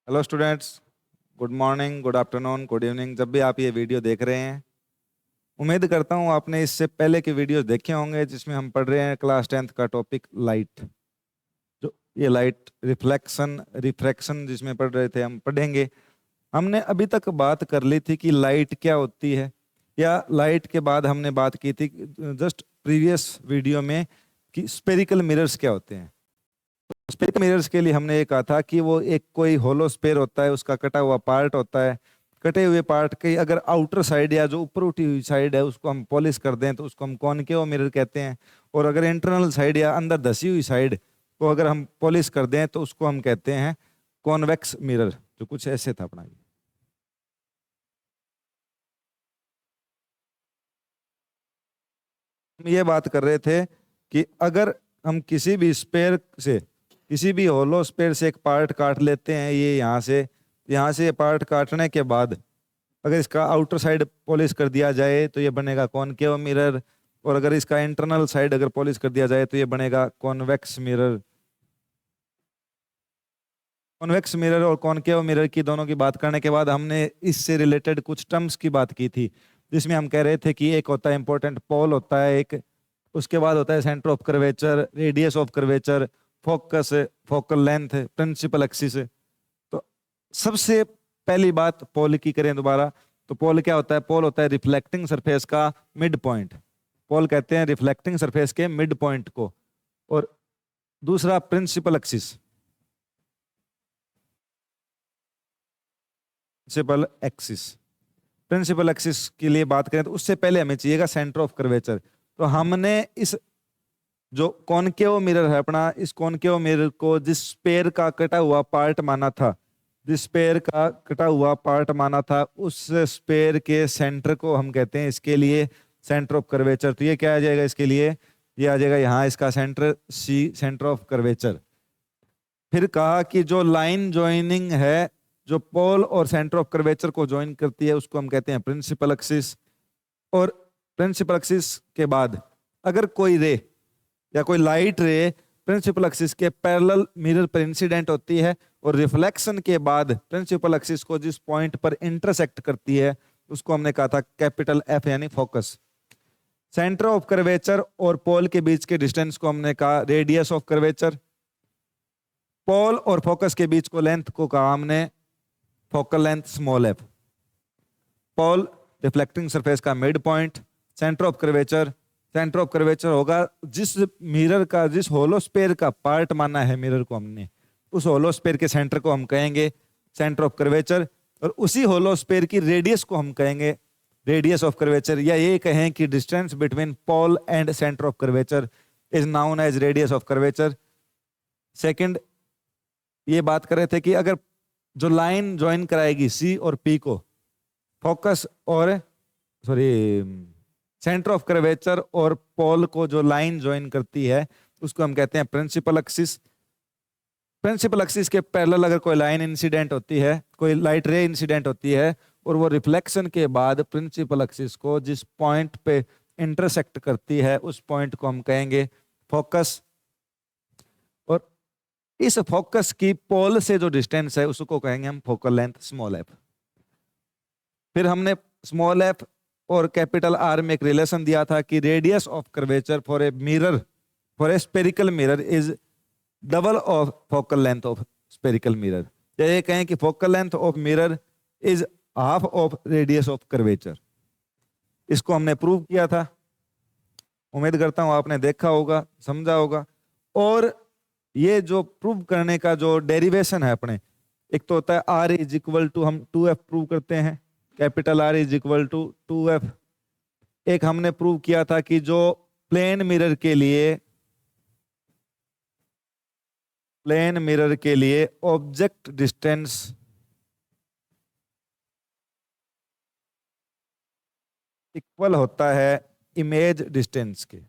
Hello students. Good morning, good afternoon, good evening, जब भी आप ये वीडियो देख रहे हैं। उम्मीद करता हूँ आपने इससे पहले के वीडियोस देखे होंगे जिसमें हम पढ़ रहे हैं क्लास 10th का टॉपिक लाइट। जो ये लाइट रिफ्लेक्शन रिफ्रैक्शन जिसमें पढ़ रहे थे, हम पढ़ेंगे। हमने अभी तक बात कर ली थी कि लाइट क्या होती है, या लाइट के बाद हमने बात की थी जस्ट प्रीवियस वीडियो में कि स्पेरिकल मिरर्स क्या होते हैं। स्पेरिकल मिरर्स के लिए हमने ये कहा था कि वो एक कोई होलो स्पेयर होता है, उसका कटा हुआ पार्ट होता है। कटे हुए पार्ट की अगर आउटर साइड या जो ऊपर उठी हुई साइड है उसको हम पॉलिश कर दें तो उसको हम कॉनकेव मिरर कहते हैं। और अगर इंटरनल साइड या अंदर धसी हुई साइड को अगर हम पॉलिश कर दें तो उसको हम कहते हैं कॉन्वेक्स मिरर। जो कुछ ऐसे था अपना। हम ये बात कर रहे थे कि अगर हम किसी भी स्पेयर से, किसी भी होलो स्पेयर से एक पार्ट काट लेते हैं, ये यहाँ से पार्ट काटने के बाद अगर इसका आउटर साइड पॉलिश कर दिया जाए तो ये बनेगा कॉनकेव मिरर। और अगर इसका इंटरनल साइड अगर पॉलिश कर दिया जाए तो ये बनेगा कॉन्वेक्स मिरर। कॉन्वेक्स मिरर और कॉनकेव मिरर की दोनों की बात करने के बाद हमने इससे रिलेटेड कुछ टर्म्स की बात की थी, जिसमें हम कह रहे थे कि एक होता है इंपॉर्टेंट पोल होता है एक, उसके बाद होता है centre of curvature, radius of curvature, focus, focal length, principal axis. तो सबसे पहली बात पोल की करें दोबारा, तो पोल क्या होता है? पोल होता है रिफ्लेक्टिंग सरफेस का मिड पॉइंट। पोल कहते हैं रिफ्लेक्टिंग सरफेस के मिड पॉइंट को। और दूसरा principal axis, principal axis. Principal axis के लिए बात करें तो उससे पहले हमें चाहिएगा सेंटर ऑफ कर्वेचर। तो हमने इस जो कॉनकेव मिरर है अपना, इस कॉनकेव मिरर को जिस स्पेयर का कटा हुआ पार्ट माना था, जिस स्पेयर का कटा हुआ पार्ट माना था, उस स्पेयर के सेंटर को हम कहते हैं इसके लिए सेंटर ऑफ कर्वेचर। तो ये क्या आ जाएगा इसके लिए? ये आ जाएगा यहाँ इसका centre C, centre of curvature. फिर कहा कि जो लाइन ज्वाइनिंग है, जो पोल और सेंटर ऑफ कर्वेचर को ज्वाइन करती है, उसको हम कहते हैं प्रिंसिपल एक्सिस। और प्रिंसिपल एक्सिस के बाद अगर कोई रे या कोई लाइट रे प्रिंसिपल एक्सिस के पैरेलल मिरर पर इंसिडेंट होती है और रिफ्लेक्शन के बाद प्रिंसिपल एक्सिस को जिस पॉइंट पर इंटरसेक्ट करती है, उसको हमने कहा था कैपिटल एफ यानी फोकस। सेंटर ऑफ कर्वेचर और पोल के बीच के डिस्टेंस को हमने कहा रेडियस ऑफ कर्वेचर। पोल और फोकस के बीच को लेंथ को कहा हमने फोकल लेंथ स्मॉल एफ। पोल रिफ्लेक्टिंग सरफेस का mid point, centre of curvature, centre of curvature होगा जिस मिरर का, जिस होलो स्पेयर का पार्ट माना है मिरर को हमने, उस होलो स्पेयर के सेंटर को हम कहेंगे सेंटर ऑफ कर्वेचर। और उसी होलो स्पेयर की रेडियस को हम कहेंगे रेडियस ऑफ कर्वेचर, या ये कहें कि distance between pole and centre of curvature is known as radius of curvature. Second, ये बात कर रहे थे कि अगर जो लाइन ज्वाइन कराएगी सी और पी को, फोकस और सेंटर ऑफ कर्वेचर और पोल को जो लाइन ज्वाइन करती है, उसको हम कहते हैं प्रिंसिपल एक्सिस। प्रिंसिपल एक्सिस के पैरेलल अगर कोई लाइन इंसिडेंट होती है, कोई लाइट रे इंसिडेंट होती है, और वो रिफ्लेक्शन के बाद प्रिंसिपल एक्सिस को जिस पॉइंट पे इंटरसेक्ट करती है, उस पॉइंट को हम कहेंगे फोकस। और इस फोकस की पोल से जो डिस्टेंस है उसको कहेंगे हम फोकल लेंथ स्मॉल एफ। फिर हमने स्मॉल एफ और कैपिटल आर में एक रिलेशन दिया था कि radius of curvature for a mirror, for a spherical mirror is double of focal length of spherical mirror. ये कहें कि focal length of mirror is half of radius of curvature. इसको हमने प्रूव किया था। उम्मीद करता हूं आपने देखा होगा, समझा होगा। और ये जो प्रूव करने का जो डेरिवेशन है अपने, एक तो होता है आर इज इक्वल टू, हम 2f प्रूव करते हैं, capital R is equal to 2f। एक हमने प्रूव किया था कि जो प्लेन मिरर के लिए, प्लेन मिरर के लिए ऑब्जेक्ट डिस्टेंस इक्वल होता है इमेज डिस्टेंस के।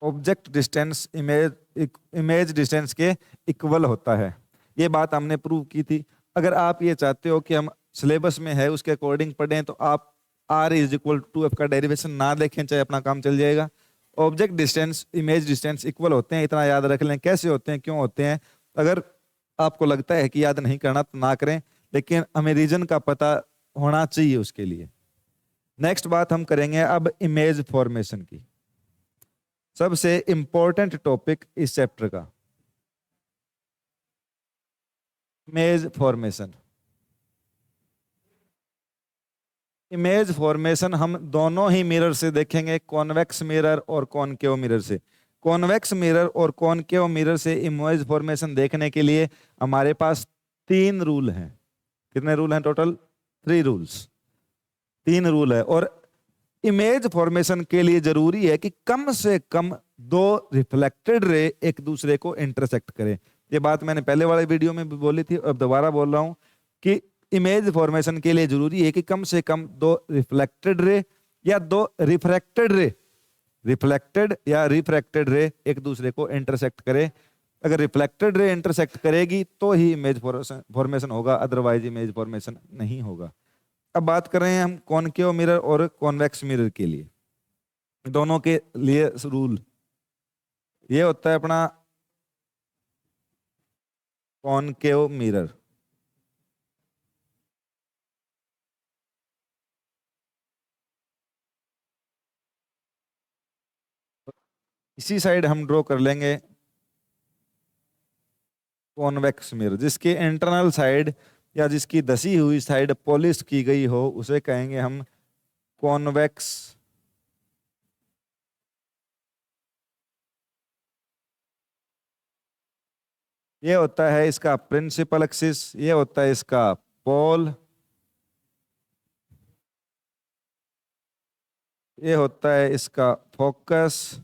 ऑब्जेक्ट डिस्टेंस इमेज डिस्टेंस के इक्वल होता है। ये बात हमने प्रूव की थी। अगर आप ये चाहते हो कि हम सिलेबस में है उसके अकॉर्डिंग पढ़ें तो आप R is equal to F का डेरिवेशन ना देखें, चाहे अपना काम चल जाएगा। Object distance image distance equal होते हैं, इतना याद रख लें। कैसे होते हैं, क्यों होते हैं? अगर आपको लगता है कि याद नहीं करना तो ना करें, लेकिन हमें रीजन का पता होना चाहिए उसके लिए। नेक्स्ट बात हम करेंगे अब इमेज फॉर्मेशन की, सबसे इंपॉर्टेंट टॉपिक इस चैप्टर का, इमेज फॉर्मेशन। इमेज फॉर्मेशन हम दोनों ही मिरर से देखेंगे, कॉन्वेक्स मिरर और कॉनकेव मिरर से। कॉन्वेक्स मिरर और कॉनकेव मिरर से इमेज फॉर्मेशन देखने के लिए हमारे पास 3 रूल हैं। कितने रूल हैं टोटल? 3 रूल्स, 3 रूल है। और इमेज फॉर्मेशन के लिए जरूरी है कि कम से कम 2 रिफ्लेक्टेड रे एक दूसरे को इंटरसेक्ट करें। ये बात मैंने पहले वाले वीडियो में भी बोली थी, अब दोबारा बोल रहा हूं कि इमेज फॉर्मेशन के लिए जरूरी है कि कम से कम 2 रिफ्लेक्टेड रे या 2 रिफ्रैक्टेड रे, रिफ्लेक्टेड या रिफ्रैक्टेड रे एक दूसरे को इंटरसेक्ट करे। अगर रिफ्लेक्टेड रे इंटरसेक्ट करेगी तो ही इमेज फॉर्मेशन होगा, अदरवाइज इमेज फॉर्मेशन नहीं होगा। अब बात कर रहे हैं हम कॉनकेव मिरर और कॉन्वेक्स मिरर के लिए। दोनों के लिए रूल ये होता है अपना कॉनकेव मिरर। इसी साइड हम ड्रॉ कर लेंगे कॉन्वेक्स मिरर, जिसके इंटरनल साइड या जिसकी धसी हुई साइड पॉलिश की गई हो उसे कहेंगे हम कॉन्वेक्स। ये होता है इसका प्रिंसिपल एक्सिस, ये होता है इसका पोल, ये होता है इसका फोकस,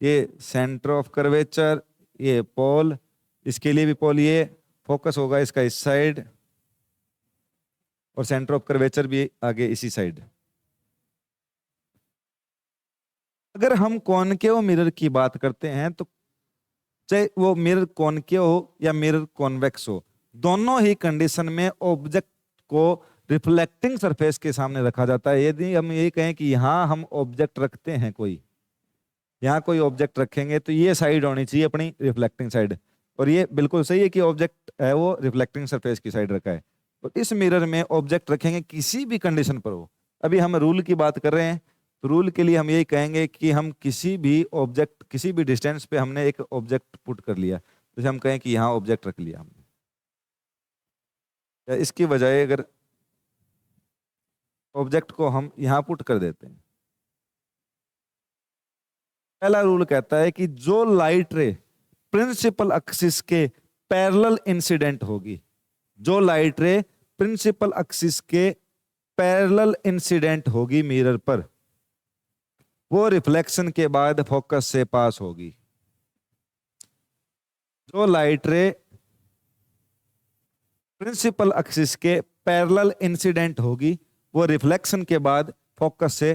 ये सेंटर ऑफ कर्वेचर, ये पोल, इसके लिए भी पोल, ये फोकस होगा इसका इस साइड और सेंटर ऑफ कर्वेचर भी आगे इसी साइड। अगर हम कॉनकेव मिरर की बात करते हैं तो चाहे वो मिरर कॉनकेव हो या मिरर कॉन्वेक्स हो, दोनों ही कंडीशन में ऑब्जेक्ट को रिफ्लेक्टिंग सरफेस के सामने रखा जाता है। यदि हम ये कहें कि यहां हम ऑब्जेक्ट रखते हैं, कोई यहाँ कोई ऑब्जेक्ट रखेंगे तो ये साइड होनी चाहिए अपनी रिफ्लेक्टिंग साइड, और ये बिल्कुल सही है कि ऑब्जेक्ट है वो रिफ्लेक्टिंग सरफेस की साइड रखा है। और इस मिरर में ऑब्जेक्ट रखेंगे किसी भी कंडीशन पर हो, अभी हम रूल की बात कर रहे हैं तो रूल के लिए हम यही कहेंगे कि हम किसी भी ऑब्जेक्ट, किसी भी डिस्टेंस पे हमने एक ऑब्जेक्ट पुट कर लिया, जैसे हम कहें कि यहाँ ऑब्जेक्ट रख लिया हमने, या इसकी बजाय अगर ऑब्जेक्ट को हम यहाँ पुट कर देते हैं। पहला रूल कहता है कि जो लाइट रे प्रिंसिपल एक्सिस के पैरेलल इंसिडेंट होगी, जो लाइट रे प्रिंसिपल एक्सिस के पैरेलल इंसिडेंट होगी मिरर पर, वो रिफ्लेक्शन के बाद फोकस से पास होगी। जो लाइट रे प्रिंसिपल एक्सिस के पैरेलल इंसिडेंट होगी वो रिफ्लेक्शन के बाद फोकस से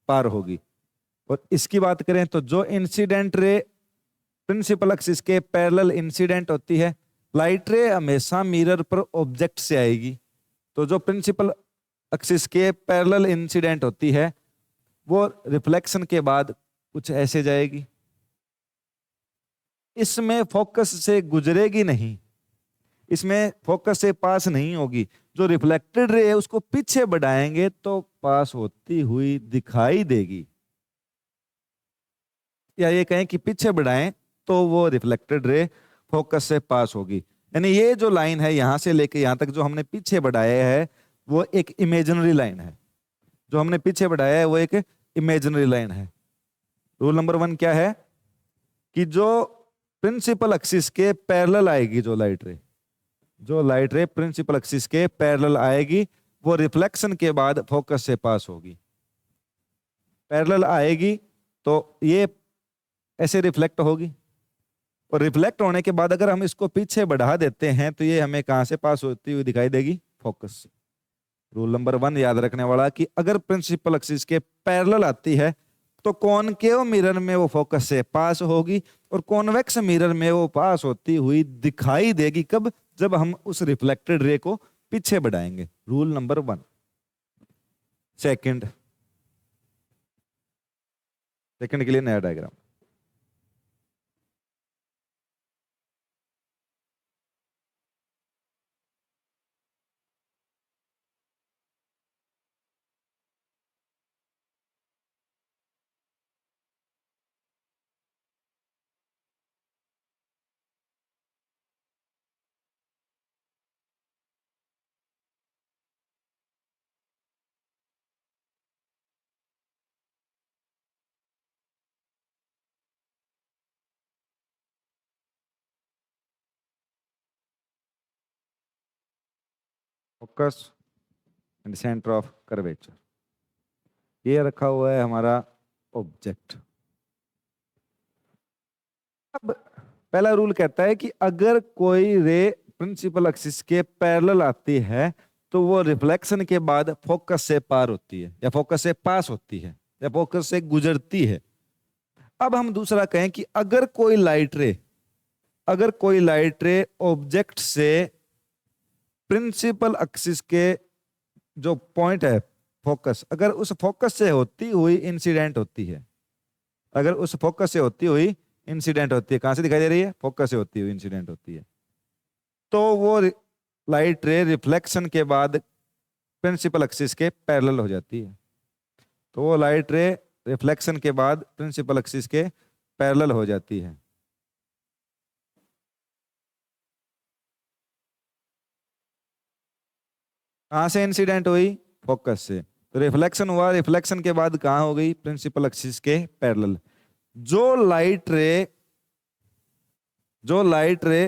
पार होगी। और इसकी बात करें तो जो इंसिडेंट रे प्रिंसिपल एक्सिस के पैरेलल इंसिडेंट होती है, लाइट रे हमेशा मिरर पर ऑब्जेक्ट से आएगी, तो जो प्रिंसिपल एक्सिस के पैरेलल इंसिडेंट होती है वो रिफ्लेक्शन के बाद कुछ ऐसे जाएगी, इसमें फोकस से गुजरेगी नहीं, इसमें फोकस से पास नहीं होगी। जो रिफ्लेक्टेड रे है उसको पीछे बढ़ाएंगे तो पास होती हुई दिखाई देगी, या ये कहें कि पीछे बढ़ाएं तो वो रिफ्लेक्टेड रे फोकस से पास होगी। यानी ये जो लाइन है यहां से लेके यहां तक जो हमने पीछे बढ़ाया है वो एक इमेजिनरी लाइन है, जो हमने पीछे बढ़ाया है वो एक इमेजिनरी लाइन है। रूल नंबर 1 क्या है कि जो प्रिंसिपल एक्सिस के पैरेलल आएगी, जो लाइट रे, जो लाइट रे प्रिंसिपल एक्सिस के पैरेलल आएगी वो रिफ्लेक्शन के बाद फोकस से पास होगी। पैरेलल आएगी तो ये ऐसे रिफ्लेक्ट होगी, और रिफ्लेक्ट होने के बाद अगर हम इसको पीछे बढ़ा देते हैं तो ये हमें कहां से पास होती हुई दिखाई देगी? फोकस से। रूल नंबर 1 याद रखने वाला कि अगर प्रिंसिपल एक्सिस के पैरेलल आती है तो कॉनकेव मिरर में वो फोकस से पास होगी, और कॉन्वेक्स मिरर में वो पास होती हुई दिखाई देगी। कब? जब हम उस रिफ्लेक्टेड रे को पीछे बढ़ाएंगे। Rule number 1। सेकंड, सेकंड के लिए नया diagram. Focus and centre of curvature, ये रखा हुआ है हमारा ऑब्जेक्ट। अब पहला रूल कहता है कि अगर कोई रे प्रिंसिपल एक्सिस के पैरेलल आती है तो वो रिफ्लेक्शन के बाद फोकस से पार होती है, या फोकस से पास होती है, या फोकस से गुजरती है। अब हम दूसरा कहें कि अगर कोई लाइट रे ऑब्जेक्ट से प्रिंसिपल एक्सिस के जो पॉइंट है फोकस, अगर उस फोकस से होती हुई इंसिडेंट होती है, अगर उस फोकस से होती हुई इंसिडेंट होती है, कहां से दिखाई दे रही है? फोकस से होती हुई इंसिडेंट होती है, तो वो लाइट रे रिफ्लेक्शन के बाद प्रिंसिपल एक्सिस के पैरेलल हो जाती है। तो वो लाइट रे रिफ्लेक्शन के बाद प्रिंसिपल एक्सिस के पैरेलल हो जाती है। कहां से इंसिडेंट हुई? फोकस से। तो रिफ्लेक्शन हुआ, रिफ्लेक्शन के बाद कहां हो गई? प्रिंसिपल एक्सिस के पैरेलल। जो लाइट रे जो लाइट रे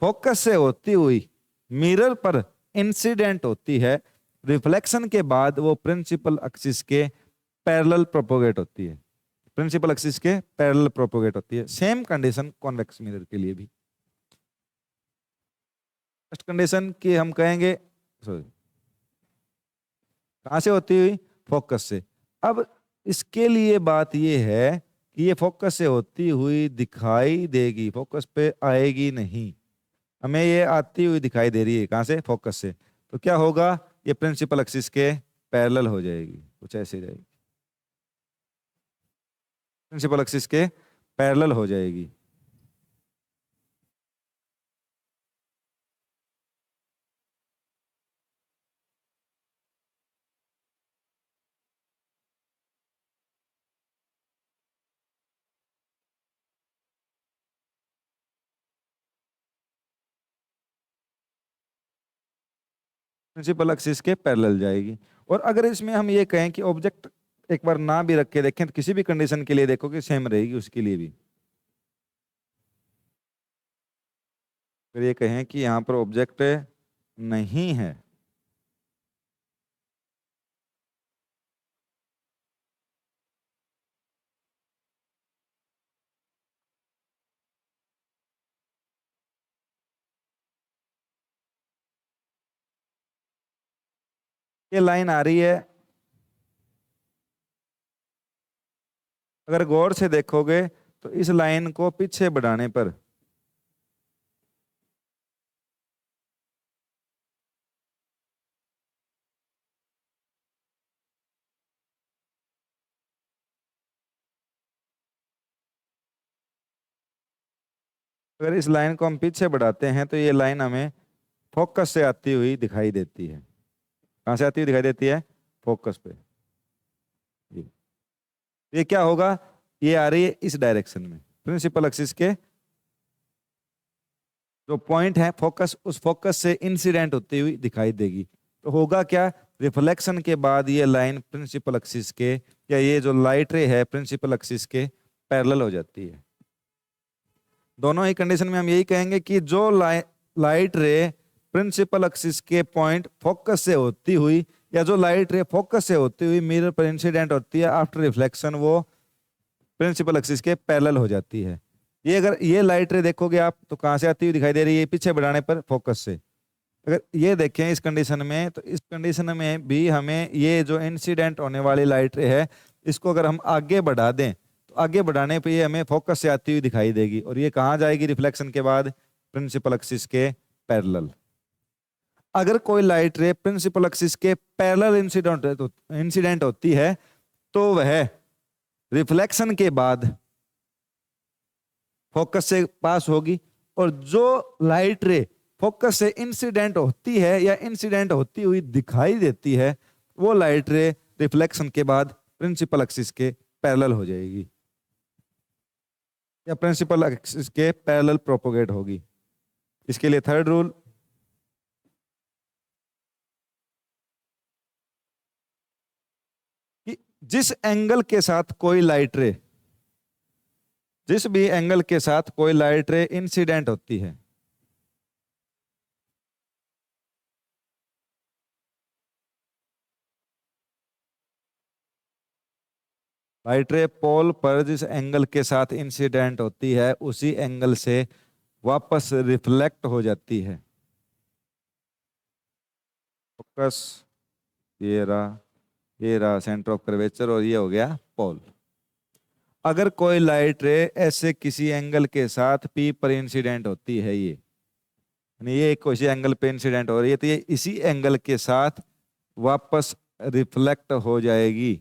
फोकस से होती हुई मिरर पर इंसिडेंट होती है, रिफ्लेक्शन के बाद वो प्रिंसिपल एक्सिस के पैरेलल प्रोपोगेट होती है, प्रिंसिपल एक्सिस के पैरेलल प्रोपोगेट होती है। सेम कंडीशन कॉन्वेक्स मिरर के लिए भी। फर्स्ट कंडीशन की हम कहेंगे, सॉरी, कहां से होती हुई? फोकस से। अब इसके लिए बात यह है कि ये फोकस से होती हुई दिखाई देगी, फोकस पे आएगी नहीं। हमें ये आती हुई दिखाई दे रही है, कहां से? फोकस से। तो क्या होगा? ये प्रिंसिपल एक्सिस के पैरेलल हो जाएगी, कुछ ऐसे जाएगी, प्रिंसिपल एक्सिस के पैरेलल हो जाएगी। प्रिंसिपल एक्सिस के पैरेलल जाएगी। और अगर इसमें हम ये कहें कि ऑब्जेक्ट एक बार ना भी रख के देखें तो किसी भी कंडीशन के लिए देखो कि सेम रहेगी उसके लिए भी। फिर ये कहें कि यहाँ पर ऑब्जेक्ट नहीं है, ये लाइन आ रही है, अगर गौर से देखोगे तो इस लाइन को पीछे बढ़ाने पर अगर इस लाइन को हम पीछे बढ़ाते हैं तो ये लाइन हमें फोकस से आती हुई दिखाई देती है। कहां से आती हुई दिखाई देती है? फोकस पे। ये क्या होगा? ये आ रही है इस डायरेक्शन में, प्रिंसिपल एक्सिस के जो पॉइंट है फोकस, उस फोकस से इंसिडेंट होती हुई दिखाई देगी। तो होगा क्या? रिफ्लेक्शन के बाद ये लाइन प्रिंसिपल एक्सिस के, या ये जो लाइट रे है प्रिंसिपल एक्सिस के पैरेलल हो जाती है। दोनों ही कंडीशन में हम यही कहेंगे कि जो लाइट रे प्रिंसिपल एक्सिस के पॉइंट फोकस से होती हुई, या जो लाइट रे फोकस से होती हुई मिरर पर इंसिडेंट होती है, आफ्टर रिफ्लेक्शन वो प्रिंसिपल एक्सिस के पैरेलल हो जाती है। ये अगर ये लाइट रे देखोगे आप तो कहां से आती हुई दिखाई दे रही है? पीछे बढ़ाने पर फोकस से। अगर ये देखें इस कंडीशन में, तो इस कंडीशन में भी हमें ये जो इंसिडेंट होने वाली लाइट रे है, इसको अगर हम आगे बढ़ा दें तो आगे बढ़ाने पे ये हमें फोकस से आती हुई दिखाई देगी, और ये कहाँ जाएगी रिफ्लेक्शन के बाद? प्रिंसिपल एक्सिस के पैरेलल। अगर कोई लाइट रे प्रिंसिपल एक्सिस के पैरेलल इंसिडेंट होती है तो वह रिफ्लेक्शन के बाद फोकस से पास होगी, और जो लाइट रे फोकस से इंसिडेंट होती है या इंसिडेंट होती हुई दिखाई देती है, वो लाइट रे रिफ्लेक्शन के बाद प्रिंसिपल एक्सिस के पैरेलल हो जाएगी, या प्रिंसिपल एक्सिस के पैरेलल प्रोपोगेट होगी। इसके लिए थर्ड रूल, कि जिस एंगल के साथ कोई लाइट रे, जिस भी एंगल के साथ कोई लाइट रे इंसिडेंट होती है, लाइट रे पोल पर जिस एंगल के साथ इंसिडेंट होती है उसी एंगल से वापस रिफ्लेक्ट हो जाती है। फोकस, ये रहा सेंटर ऑफ कर्वेचर और ये हो गया पोल। अगर कोई लाइट रे ऐसे किसी एंगल के साथ पी पर इंसिडेंट होती है, ये किसी एंगल पे इंसिडेंट हो रही है, तो ये इसी एंगल के साथ वापस रिफ्लेक्ट हो जाएगी।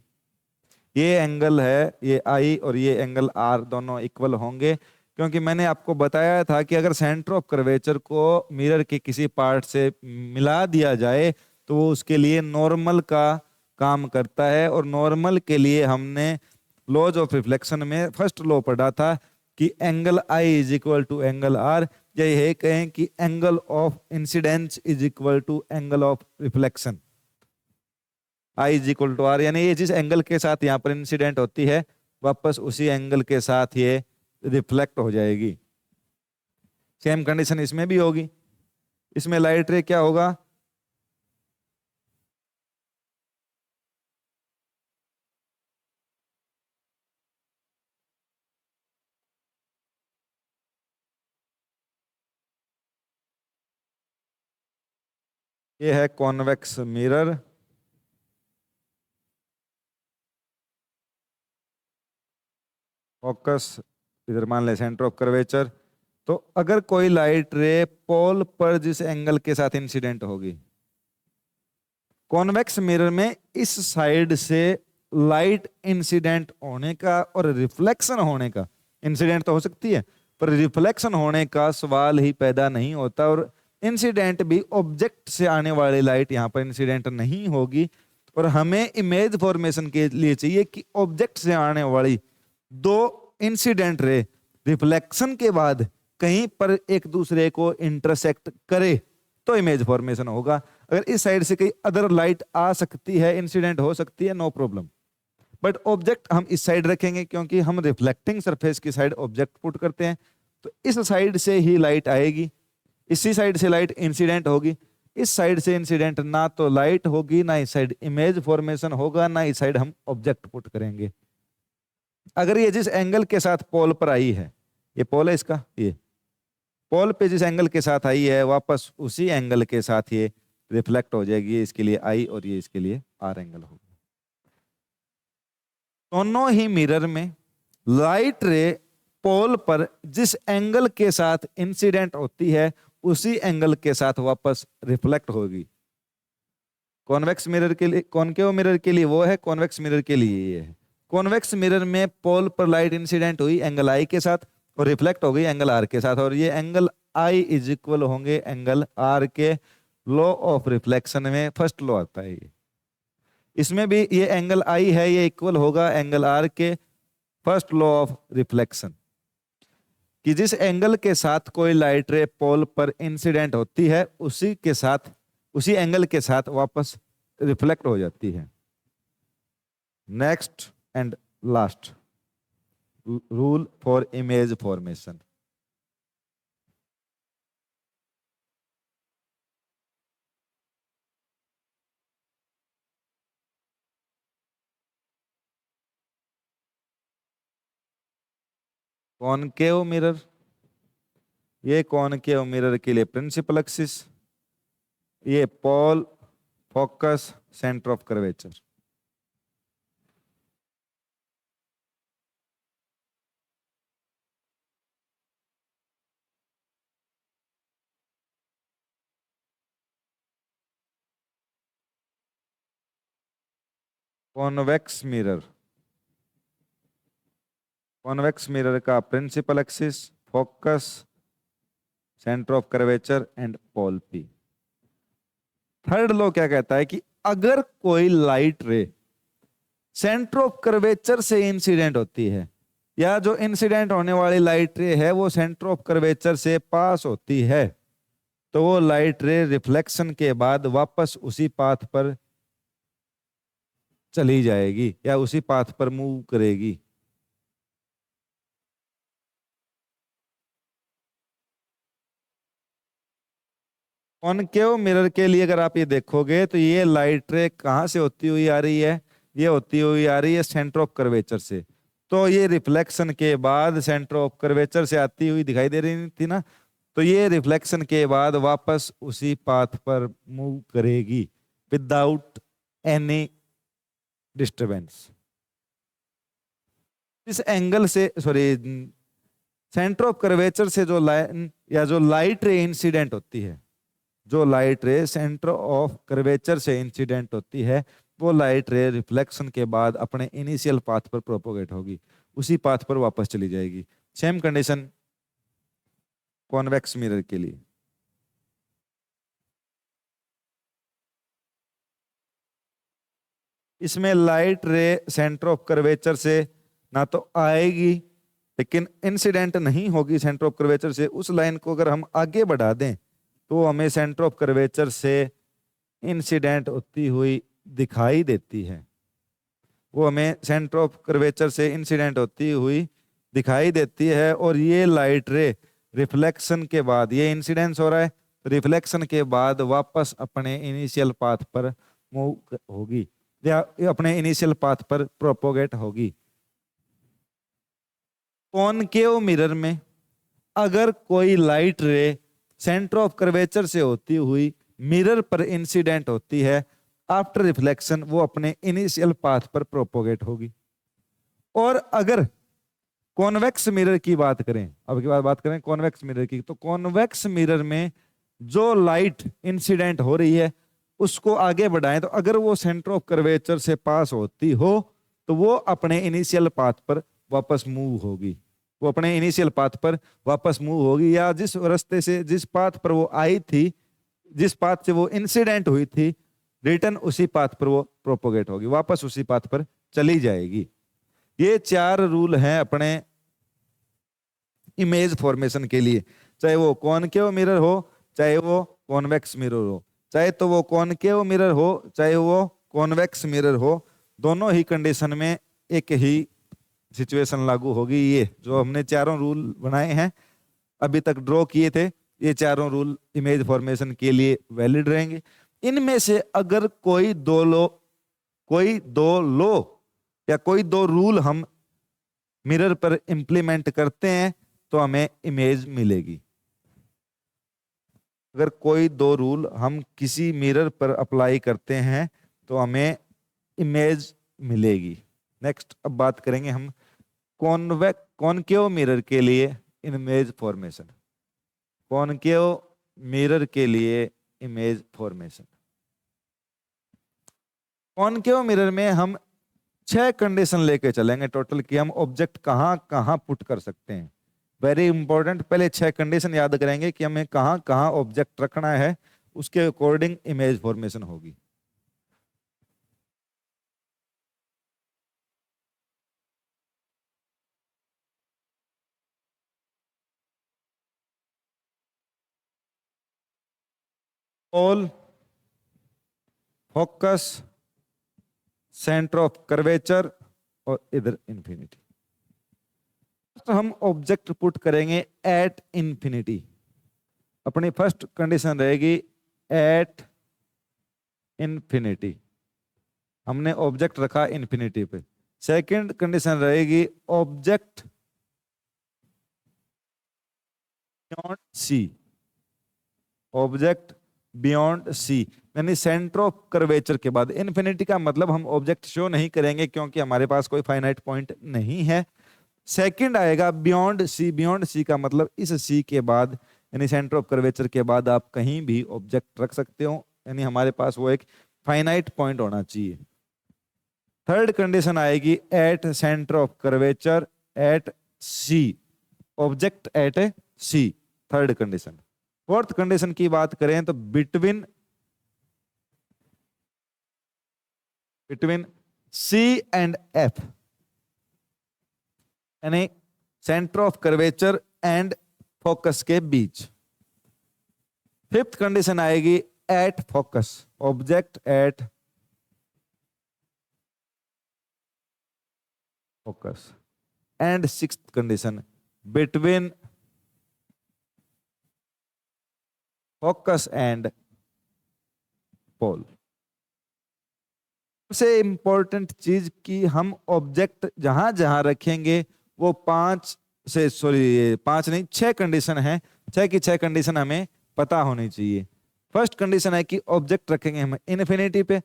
ये एंगल है, ये आई और ये एंगल आर दोनों इक्वल होंगे, क्योंकि मैंने आपको बताया था कि अगर सेंटर ऑफ कर्वेचर को मिरर के किसी पार्ट से मिला दिया जाए तो वो उसके लिए नॉर्मल का काम करता है। और नॉर्मल के लिए हमने लॉज ऑफ रिफ्लेक्शन में फर्स्ट लॉ पढ़ा था कि angle I is equal to angle R, या ये कहें कि angle of incidence is equal to angle of reflection. I is equal to R, यानी ये जिस एंगल के साथ यहाँ पर इंसिडेंट होती है वापस उसी एंगल के साथ ये रिफ्लेक्ट हो जाएगी। सेम कंडीशन इसमें भी होगी। इसमें लाइट रे क्या होगा, ये है कॉन्वेक्स मिरर, फोकस इधर मान ले सेंटर ऑफ कर्वेचर। तो अगर कोई लाइट रे पोल पर जिस एंगल के साथ इंसिडेंट होगी, कॉन्वेक्स मिरर में इस साइड से लाइट इंसिडेंट होने का और रिफ्लेक्शन होने का, इंसिडेंट तो हो सकती है पर रिफ्लेक्शन होने का सवाल ही पैदा नहीं होता। और इंसिडेंट भी ऑब्जेक्ट से आने वाली लाइट यहाँ पर इंसिडेंट नहीं होगी। और हमें इमेज फॉर्मेशन के लिए चाहिए कि ऑब्जेक्ट से आने वाली दो इंसिडेंट रे रिफ्लेक्शन के बाद कहीं पर एक दूसरे को इंटरसेक्ट करे तो इमेज फॉर्मेशन होगा। अगर इस साइड से कहीं अदर लाइट आ सकती है, इंसिडेंट हो सकती है, नो प्रॉब्लम, बट ऑब्जेक्ट हम इस साइड रखेंगे क्योंकि हम रिफ्लेक्टिंग सरफेस की साइड ऑब्जेक्ट पुट करते हैं। तो इस साइड से ही लाइट आएगी, इसी साइड से लाइट इंसिडेंट होगी। इस साइड से इंसिडेंट ना तो लाइट होगी, ना इस साइड इमेज फॉर्मेशन होगा, ना इस साइड हम ऑब्जेक्ट पुट करेंगे। अगर ये जिस एंगल के साथ पोल पर आई है, ये पोल है इसका, ये पोल पे जिस एंगल के साथ आई है वापस उसी एंगल के साथ ये रिफ्लेक्ट हो जाएगी। इसके लिए आई और ये इसके लिए आर एंगल होगा। दोनों ही मिरर में लाइट रे पोल पर जिस एंगल के साथ इंसिडेंट होती है उसी एंगल के साथ वापस रिफ्लेक्ट होगी। कॉन्वेक्स मिरर के लिए, कॉनकेव मिरर के लिए वो है, कॉन्वेक्स मिरर के लिए ये है। कॉन्वेक्स मिरर में पोल पर लाइट इंसिडेंट हुई एंगल आई के साथ और रिफ्लेक्ट हो गई एंगल आर के साथ, और ये एंगल आई इज इक्वल होंगे एंगल आर के। लॉ ऑफ रिफ्लेक्शन में फर्स्ट लॉ आता है ये। इसमें भी ये एंगल आई है, ये इक्वल होगा एंगल आर के। फर्स्ट लॉ ऑफ रिफ्लेक्शन कि जिस एंगल के साथ कोई लाइट रे पोल पर इंसिडेंट होती है उसी के साथ, उसी एंगल के साथ वापस रिफ्लेक्ट हो जाती है। Next and last rule for image formation. Concave mirror, ये कॉनकेव मिरर के लिए प्रिंसिपल एक्सिस, ये pole, focus, centre of curvature. Convex mirror, convex mirror का principal axis, focus, centre of curvature and pole P. Third law क्या कहता है कि अगर कोई light ray centre of curvature से इंसिडेंट होती है, या जो इंसिडेंट होने वाली लाइट रे है वो सेंटर ऑफ कर्वेचर से पास होती है, तो वो लाइट रे रिफ्लेक्शन के बाद वापस उसी पाथ पर चली जाएगी या उसी पाथ पर मूव करेगी। कॉनकेव मिरर के लिए अगर आप ये देखोगे तो ये लाइट रे कहां से होती हुई आ रही है, ये होती हुई आ रही है सेंटर ऑफ कर्वेचर से। तो ये रिफ्लेक्शन के बाद सेंटर ऑफ कर्वेचर से आती हुई दिखाई दे रही थी ना, तो ये रिफ्लेक्शन के बाद वापस उसी पाथ पर मूव करेगी विदाउट एनी डिस्टरबेंस। इस एंगल से, सॉरी, सेंटर ऑफ कर्वेचर से जो लाइन या जो लाइट रे इंसिडेंट होती है, जो light ray centre of curvature से इंसिडेंट होती है, वो लाइट रे रिफ्लेक्शन के बाद अपने इनिशियल पाथ पर प्रोपोगेट होगी, उसी पाथ पर वापस चली जाएगी। सेम कंडीशन कॉन्वेक्स मिरर के लिए। इसमें light ray centre of curvature से ना तो आएगी, लेकिन इंसिडेंट नहीं होगी सेंटर ऑफ कर्वेचर से। उस लाइन को अगर हम आगे बढ़ा दें तो हमें सेंटर ऑफ कर्वेचर से इंसिडेंट होती हुई दिखाई देती है, वो हमें सेंटर ऑफ कर्वेचर से इंसिडेंट होती हुई दिखाई देती है। और ये लाइट रे रिफ्लेक्शन के बाद, ये इंसिडेंस हो रहा है, रिफ्लेक्शन के बाद वापस अपने इनिशियल पाथ पर मूव होगी या अपने इनिशियल पाथ पर प्रोपोगेट होगी। कॉनकेव मिरर में अगर कोई light ray centre of curvature से होती हुई मिरर पर इंसिडेंट होती है, आफ्टर रिफ्लेक्शन वो अपने इनिशियल पाथ पर प्रोपोगेट होगी। और अगर कॉन्वेक्स मिरर की बात करें, अब की बात करें कॉन्वेक्स मिरर की, तो कॉन्वेक्स मिरर में जो लाइट इंसिडेंट हो रही है उसको आगे बढ़ाएं, तो अगर वो सेंटर ऑफ कर्वेचर से पास होती हो तो वो अपने इनिशियल पाथ पर वापस मूव होगी, वो अपने इनिशियल पाथ पर वापस मूव होगी, या जिस रास्ते से, जिस पाथ पर वो आई थी, जिस पाथ से वो इंसिडेंट हुई थी, रिटर्न उसी पाथ पर वो प्रोपोगेट होगी, वापस उसी पाथ पर चली जाएगी। ये 4 रूल हैं अपने इमेज फॉर्मेशन के लिए, चाहे वो कॉनकेव मिरर हो, चाहे वो कॉन्वेक्स मिरर हो, चाहे तो वो कॉनकेव मिरर हो, चाहे वो कॉन्वेक्स मिरर हो, दोनों ही कंडीशन में एक ही सिचुएशन लागू होगी। ये जो हमने चारों रूल बनाए हैं, अभी तक ड्रॉ किए थे, ये चारों रूल इमेज फॉर्मेशन के लिए वैलिड रहेंगे। इनमें से अगर कोई दो लो या कोई दो रूल हम मिरर पर इंप्लीमेंट करते हैं तो हमें इमेज मिलेगी। अगर कोई दो रूल हम किसी मिरर पर अप्लाई करते हैं तो हमें इमेज मिलेगी। नेक्स्ट अब बात करेंगे हम कॉनकेव मिरर के लिए इमेज फॉर्मेशन। कॉनकेव मिरर के लिए इमेज फॉर्मेशन, कॉनकेव मिरर में हम 6 कंडीशन लेके चलेंगे टोटल कि हम ऑब्जेक्ट कहां कहां पुट कर सकते हैं। वेरी इंपॉर्टेंट, पहले 6 कंडीशन याद करेंगे कि हमें कहां कहां ऑब्जेक्ट रखना है, उसके अकॉर्डिंग इमेज फॉर्मेशन होगी। All, focus, centre of curvature और इधर इंफिनिटी। तो हम ऑब्जेक्ट पुट करेंगे एट इंफिनिटी। अपनी फर्स्ट कंडीशन रहेगी एट इंफिनिटी, हमने ऑब्जेक्ट रखा इंफिनिटी पे। सेकंड कंडीशन रहेगी object beyond C, object beyond C, यानी सेंटर ऑफ कर्वेचर के बाद। इन्फिनिटी का मतलब हम ऑब्जेक्ट शो नहीं करेंगे क्योंकि हमारे पास कोई फाइनाइट पॉइंट नहीं है। सेकंड आएगा बियॉन्ड सी, बियॉन्ड सी का मतलब इस सी के बाद, यानी सेंटर ऑफ कर्वेचर के बाद आप कहीं भी ऑब्जेक्ट रख सकते हो, यानी हमारे पास वो एक फाइनाइट पॉइंट होना चाहिए। थर्ड कंडीशन आएगी at centre of curvature at C, object at C, third condition. Fourth condition की बात करें तो बिटवीन सी एंड एफ, यानी centre of curvature and focus के बीच। फिफ्थ कंडीशन आएगी at focus, object at focus. And sixth condition between focus and pole. सबसे important चीज कि हम ऑब्जेक्ट जहां जहां रखेंगे वो 6 कंडीशन है। 6 की 6 कंडीशन हमें पता होनी चाहिए। फर्स्ट कंडीशन है कि ऑब्जेक्ट रखेंगे हम इन्फिनिटी पे,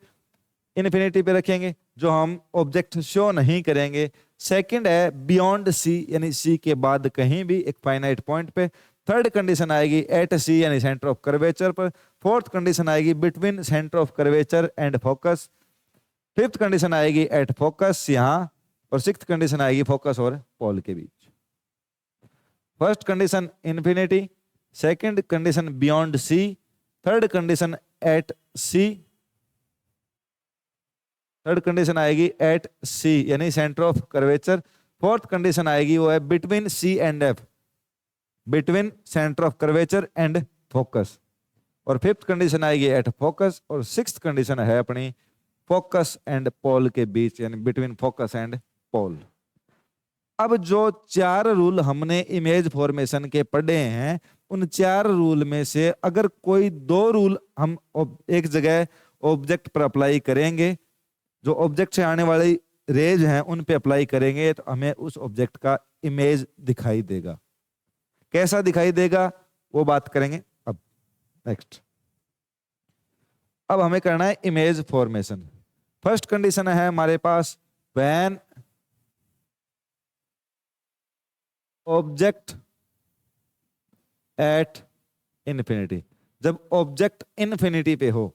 इन्फिनिटी पे रखेंगे जो हम ऑब्जेक्ट शो नहीं करेंगे। सेकंड है बियॉन्ड सी, यानी सी के बाद कहीं भी एक फाइनाइट पॉइंट पे। थर्ड कंडीशन आएगी एट सी, यानी सेंटर ऑफ कर्वेचर पर। फोर्थ कंडीशन आएगी between centre of curvature and focus. Fifth condition आएगी एट फोकस यहां, और सिक्स्थ कंडीशन आएगी फोकस और पोल के बीच। First condition infinity, second condition beyond C, third condition at C, third condition आएगी एट सी यानी centre of curvature. Fourth condition आएगी वो है between C and F, between centre of curvature and focus. और fifth condition आएगी at focus, और sixth condition है अपनी फोकस एंड पोल के बीच, यानी बिटवीन फोकस एंड पोल। अब जो 4 रूल हमने इमेज फॉर्मेशन के पढ़े हैं, उन 4 रूल में से अगर कोई 2 रूल हम एक जगह ऑब्जेक्ट पर अप्लाई करेंगे, जो ऑब्जेक्ट से आने वाली रेज हैं उन पे अप्लाई करेंगे, तो हमें उस ऑब्जेक्ट का इमेज दिखाई देगा। कैसा दिखाई देगा वो बात करेंगे अब नेक्स्ट। अब हमें करना है इमेज फॉर्मेशन। फर्स्ट कंडीशन है हमारे पास व्हेन ऑब्जेक्ट एट इन्फिनिटी, जब ऑब्जेक्ट इन्फिनिटी पे हो।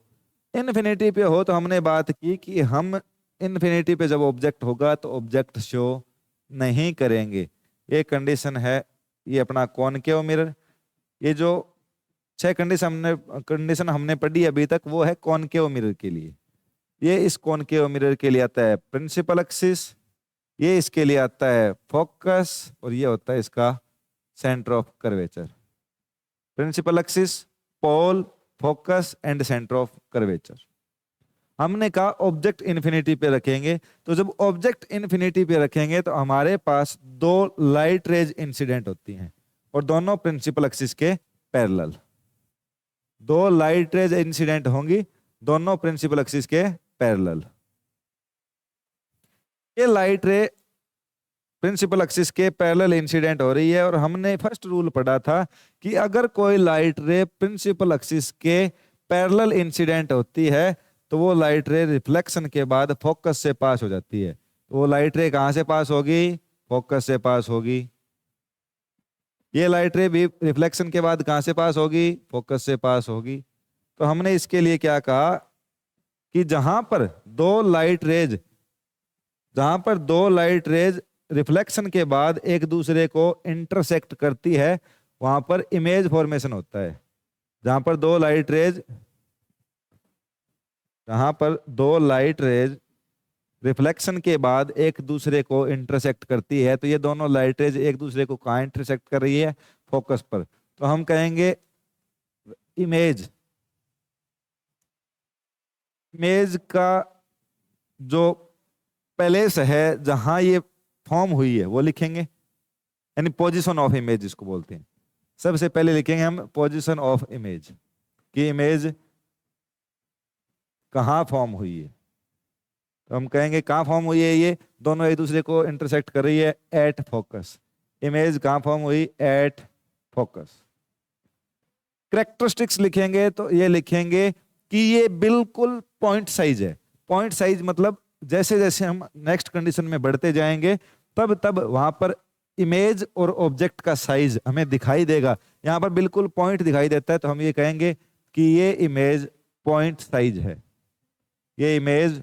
इन्फिनिटी पे हो तो हमने बात की कि हम इन्फिनिटी पे जब ऑब्जेक्ट होगा तो ऑब्जेक्ट शो नहीं करेंगे। ये कंडीशन है, ये अपना कॉनकेव मिरर। ये जो 6 कंडीशन हमने पढ़ी अभी तक वो है कॉनकेव मिरर के लिए। ये इस कॉनकेव मिरर के लिए आता है प्रिंसिपल एक्सिस, ये इसके लिए आता है फोकस, और ये होता है इसका centre of curvature. Principal axis, pole, focus and centre of curvature. हमने कहा ऑब्जेक्ट इन्फिनिटी पे रखेंगे, तो जब ऑब्जेक्ट इन्फिनिटी पे रखेंगे तो हमारे पास 2 लाइट रेज इंसिडेंट होती हैं, और दोनों प्रिंसिपल एक्सिस के पैरेलल। 2 लाइट रेज इंसिडेंट होंगी, दोनों प्रिंसिपल एक्सिस के पैरेलल। ये लाइट रे प्रिंसिपल एक्सिस के पैरेलल इंसिडेंट हो रही है, और हमने फर्स्ट रूल पढ़ा था कि अगर कोई लाइट रे प्रिंसिपल एक्सिस के पैरेलल इंसिडेंट होती है तो वो लाइट रे रिफ्लेक्शन के बाद फोकस से पास हो जाती है। तो वो लाइट रे कहां से पास होगी? फोकस से पास होगी। ये लाइट रे भी रिफ्लेक्शन के बाद कहां से पास होगी? फोकस से पास होगी। तो हमने इसके लिए क्या कहा कि जहां पर दो लाइट रेज रिफ्लेक्शन के बाद एक दूसरे को इंटरसेक्ट करती है, वहां पर इमेज फॉर्मेशन होता है। जहां पर दो लाइट रेज रिफ्लेक्शन के बाद एक दूसरे को इंटरसेक्ट करती है, तो ये दोनों लाइट रेज एक दूसरे को कहां इंटरसेक्ट कर रही है? फोकस पर। तो हम कहेंगे इमेज का जो प्लेस है जहां ये फॉर्म हुई है वो लिखेंगे, यानी पोजीशन ऑफ इमेज जिसको बोलते हैं। सबसे पहले लिखेंगे हम पोजीशन ऑफ इमेज, कि इमेज कहां फॉर्म हुई है। तो हम कहेंगे कहां फॉर्म हुई है? ये दोनों एक दूसरे को इंटरसेक्ट कर रही है एट फोकस। इमेज कहां फॉर्म हुई? At focus. कैरेक्टरिस्टिक्स लिखेंगे तो ये लिखेंगे कि ये बिल्कुल पॉइंट साइज है। पॉइंट साइज मतलब जैसे जैसे हम नेक्स्ट कंडीशन में बढ़ते जाएंगे तब तब वहां पर इमेज और ऑब्जेक्ट का साइज हमें दिखाई देगा। यहां पर बिल्कुल पॉइंट दिखाई देता है, तो हम ये कहेंगे कि ये इमेज पॉइंट साइज है। ये इमेज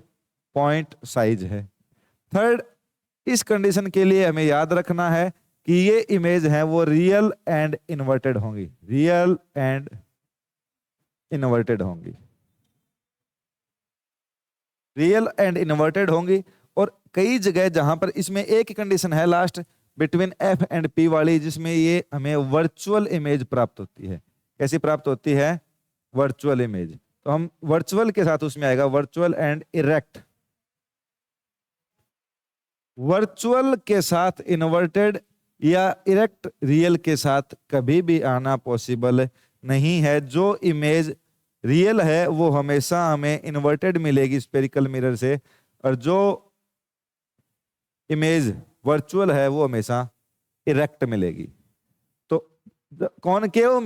पॉइंट साइज है। थर्ड, इस कंडीशन के लिए हमें याद रखना है कि ये इमेज है वो रियल एंड इन्वर्टेड होंगी। रियल एंड इन्वर्टेड होंगी। रियल एंड इन्वर्टेड होंगी। और कई जगह जहां पर इसमें एक ही कंडीशन है last between F and P वाली, जिसमें ये हमें वर्चुअल इमेज प्राप्त होती है। कैसी प्राप्त होती है? Virtual image. तो हम वर्चुअल के साथ उसमें आएगा वर्चुअल एंड इरेक्ट। वर्चुअल के साथ इन्वर्टेड या इरेक्ट रियल के साथ कभी भी आना पॉसिबल नहीं है। जो इमेज रियल है वो हमेशा हमें इन्वर्टेड मिलेगी स्फेरिकल मिरर से, और जो इमेज वर्चुअल है वो हमेशा इरेक्ट मिलेगी। तो कॉनकेव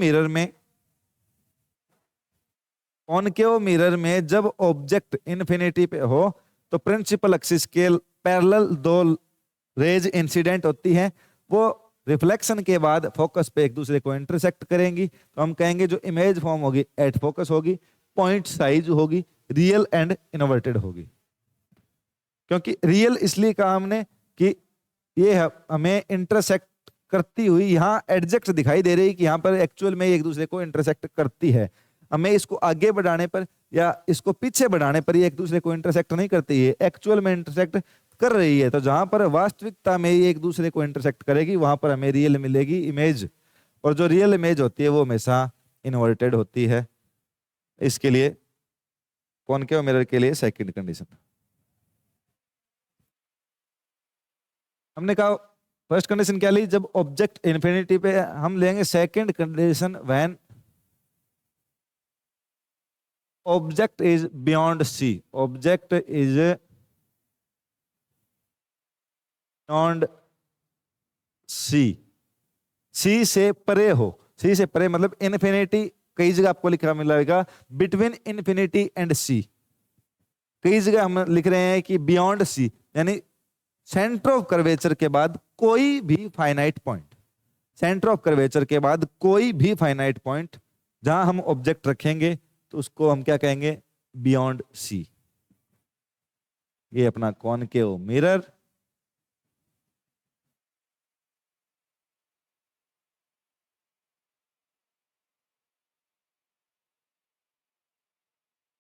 मिरर में जब ऑब्जेक्ट इन्फिनिटी पे हो तो प्रिंसिपल एक्सिस के पैरेलल दो रेज इंसिडेंट होती है, वो रिफ्लेक्शन के बाद फोकस पे एक दूसरे को इंटरसेक्ट करेंगी। तो हम कहेंगे जो इमेज फॉर्म होगी एट फोकस होगी, पॉइंट साइज होगी, रियल एंड इन्वर्टेड होगी। क्योंकि रियल इसलिए कहा हमने कि ये हमें इंटरसेक्ट करती हुई यहाँ एडजेक्ट दिखाई दे रही है कि यहाँ पर एक्चुअल में एक दूसरे को इंटरसेक्ट करती है। हमें इसको आगे बढ़ाने पर या इसको पीछे बढ़ाने पर ये एक दूसरे को इंटरसेक्ट नहीं करती है, एक्चुअल में इंटरसेक्ट कर रही है। तो जहां पर वास्तविकता में ये एक दूसरे को इंटरसेक्ट करेगी वहां पर हमें रियल मिलेगी इमेज, और जो रियल इमेज होती है वो हमेशा इन्वर्टेड होती है। इसके लिए कॉनकेव मिरर के लिए सेकंड कंडीशन हमने कहा। फर्स्ट कंडीशन क्या ली, जब ऑब्जेक्ट इन्फिनिटी पे। हम लेंगे second condition, when object is beyond C. Object is beyond C, C से परे हो। सी से परे मतलब इन्फिनिटी, कई जगह आपको लिखा मिलेगा बिटवीन इन्फिनिटी एंड सी। कई जगह हम लिख रहे हैं कि बियॉन्ड सी, यानी सेंटर ऑफ कर्वेचर के बाद कोई भी finite point. Centre of curvature के बाद कोई भी फाइनाइट पॉइंट जहां हम ऑब्जेक्ट रखेंगे तो उसको हम क्या कहेंगे, बियॉन्ड सी। ये अपना कॉनकेव मिरर।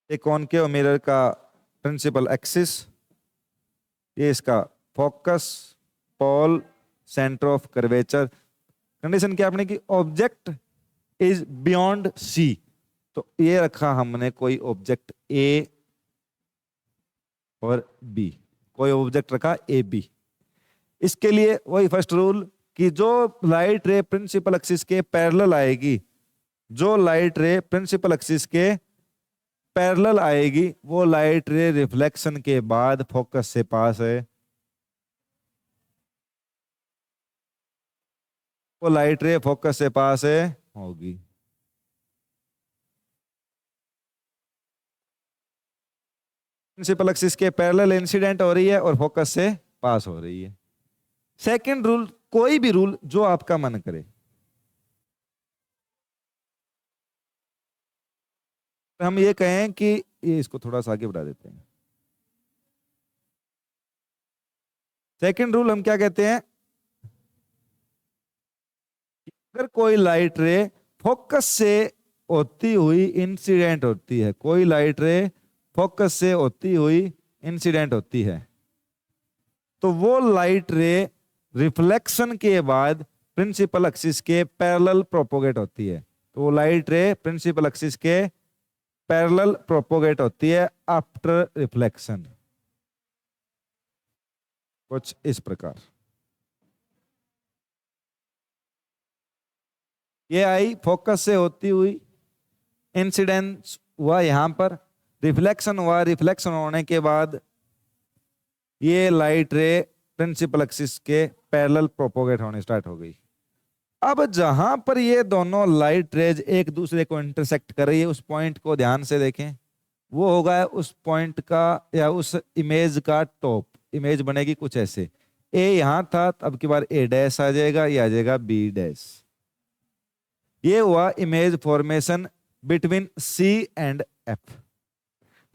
ये कॉनकेव मिरर का प्रिंसिपल एक्सिस, ये इसका focus, pole, centre of curvature. Condition क्या आपने की, ऑब्जेक्ट इज बियॉन्ड सी। तो ये रखा हमने कोई ऑब्जेक्ट ए और बी, कोई ऑब्जेक्ट रखा ए बी। इसके लिए वही फर्स्ट रूल कि जो लाइट रे प्रिंसिपल एक्सिस के पैरेलल आएगी, जो लाइट रे प्रिंसिपल एक्सिस के पैरेलल आएगी वो लाइट रे रिफ्लेक्शन के बाद फोकस से पास है। वो लाइट रे फोकस से पास है होगी। प्रिंसिपल एक्सिस के पैरेलल इंसिडेंट हो रही है और फोकस से पास हो रही है। सेकंड रूल, कोई भी रूल जो आपका मन करे। हम ये कहें कि ये इसको थोड़ा सा आगे बढ़ा देते हैं। सेकंड रूल हम क्या कहते हैं, अगर कोई लाइट रे फोकस से होती हुई इंसिडेंट होती है, कोई लाइट रे फोकस से होती हुई इंसिडेंट होती है, तो वो लाइट रे रिफ्लेक्शन के बाद प्रिंसिपल एक्सिस के पैरेलल प्रोपोगेट होती है। तो वो लाइट रे प्रिंसिपल एक्सिस के पैरेलल प्रोपोगेट होती है आफ्टर रिफ्लेक्शन, कुछ इस प्रकार। ये आई फोकस से होती हुई, इंसिडेंस हुआ यहां पर, रिफ्लेक्शन हुआ, रिफ्लेक्शन होने के बाद ये लाइट रे प्रिंसिपल एक्सिस के पैरेलल प्रोपोगेट होने स्टार्ट हो गई। अब जहां पर ये दोनों लाइट रेज एक दूसरे को इंटरसेक्ट कर रही है उस पॉइंट को ध्यान से देखें, वो होगा उस पॉइंट का या उस इमेज का टॉप। इमेज बनेगी कुछ ऐसे, ए यहां था, अब की बार ए डैश आ जाएगा, ये आ जाएगा बी डैश। ये हुआ image formation between C and F.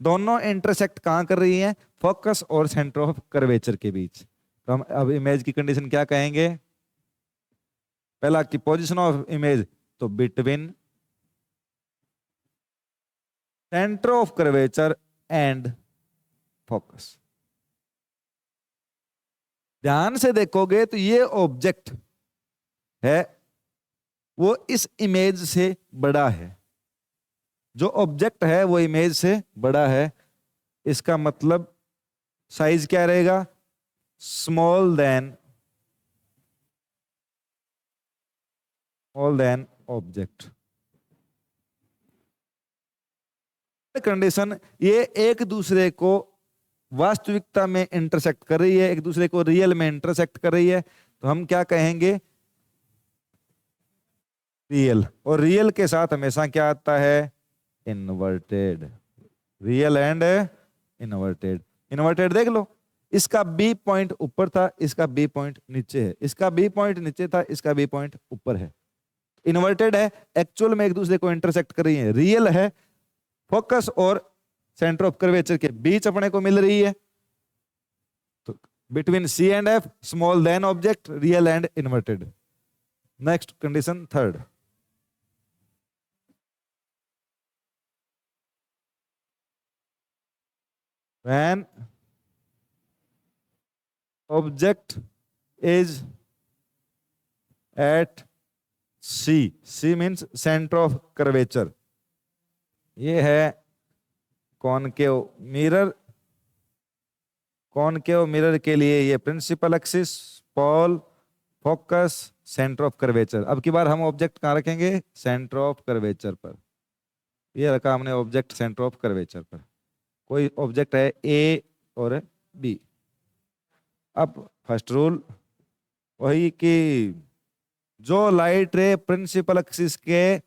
दोनों इंटरसेक्ट कहां कर रही हैं, फोकस और सेंटर ऑफ कर्वेचर के बीच। तो हम अब इमेज की कंडीशन क्या कहेंगे, पहला की पोजीशन ऑफ इमेज, तो between centre of curvature and focus. ध्यान से देखोगे तो ये ऑब्जेक्ट है वो इस इमेज से बड़ा है, जो ऑब्जेक्ट है वो इमेज से बड़ा है। इसका मतलब साइज क्या रहेगा, स्मॉल देन ऑब्जेक्ट। कंडीशन, ये एक दूसरे को वास्तविकता में इंटरसेक्ट कर रही है, एक दूसरे को रियल में इंटरसेक्ट कर रही है, तो हम क्या कहेंगे? रियल। और रियल के साथ हमेशा क्या आता है? Inverted. Real and inverted. Inverted देख लो, इसका बी पॉइंट ऊपर था, इसका बी पॉइंट नीचे है, इसका बी पॉइंट नीचे था, इसका बी पॉइंट ऊपर है। इन्वर्टेड है, एक्चुअल में एक दूसरे को इंटरसेक्ट कर रही है। रियल है, फोकस और सेंटर ऑफ कर्वेचर के बीच अपने को मिल रही है। तो between C and F, small than object, real and inverted. Next condition third. When object is at C, C means center of curvature, ये है कॉनकेव मिरर। कॉनकेव मिरर के लिए ये principal axis, pole, focus, centre of curvature. अब की बार हम object कहाँ रखेंगे? सेंटर ऑफ कर्वेचर पर। ये रखा हमने ऑब्जेक्ट सेंटर ऑफ कर्वेचर पर। कोई ऑब्जेक्ट है ए और बी। अब फर्स्ट रूल वही कि जो लाइट रे प्रिंसिपल एक्सिस के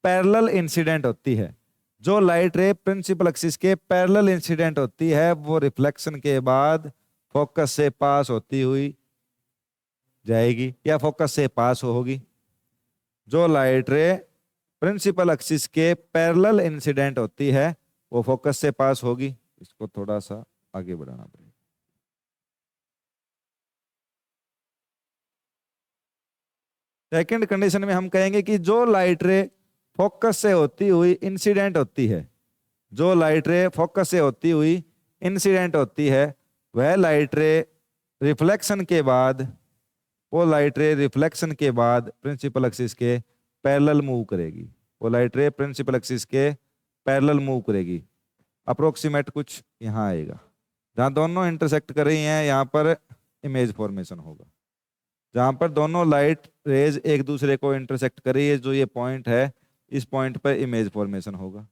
पैरेलल इंसिडेंट होती है, जो लाइट रे प्रिंसिपल एक्सिस के पैरेलल इंसिडेंट होती है, वो रिफ्लेक्शन के बाद फोकस से पास होती हुई जाएगी या फोकस से पास होगी। जो लाइट रे प्रिंसिपल एक्सिस के पैरेलल इंसिडेंट होती है, वो फोकस से पास होगी। इसको थोड़ा सा आगे बढ़ाना पड़ेगा। सेकंड कंडीशन में हम कहेंगे कि जो लाइट रे फोकस से होती हुई इंसिडेंट होती है, जो लाइट रे फोकस से होती हुई इंसिडेंट होती है, वह लाइट रे रिफ्लेक्शन के बाद, वो लाइट रे रिफ्लेक्शन के बाद प्रिंसिपल एक्सिस के पैरेलल मूव करेगी। वो लाइट रे प्रिंसिपल एक्सिस के पैरेलल मूव करेगी। अप्रोक्सीमेट कुछ यहाँ आएगा, जहाँ दोनों इंटरसेक्ट कर रही हैं, यहाँ पर इमेज फॉर्मेशन होगा। जहां पर दोनों लाइट रेज एक दूसरे को इंटरसेक्ट कर रही है, जो ये पॉइंट है, इस पॉइंट पर इमेज फॉर्मेशन होगा।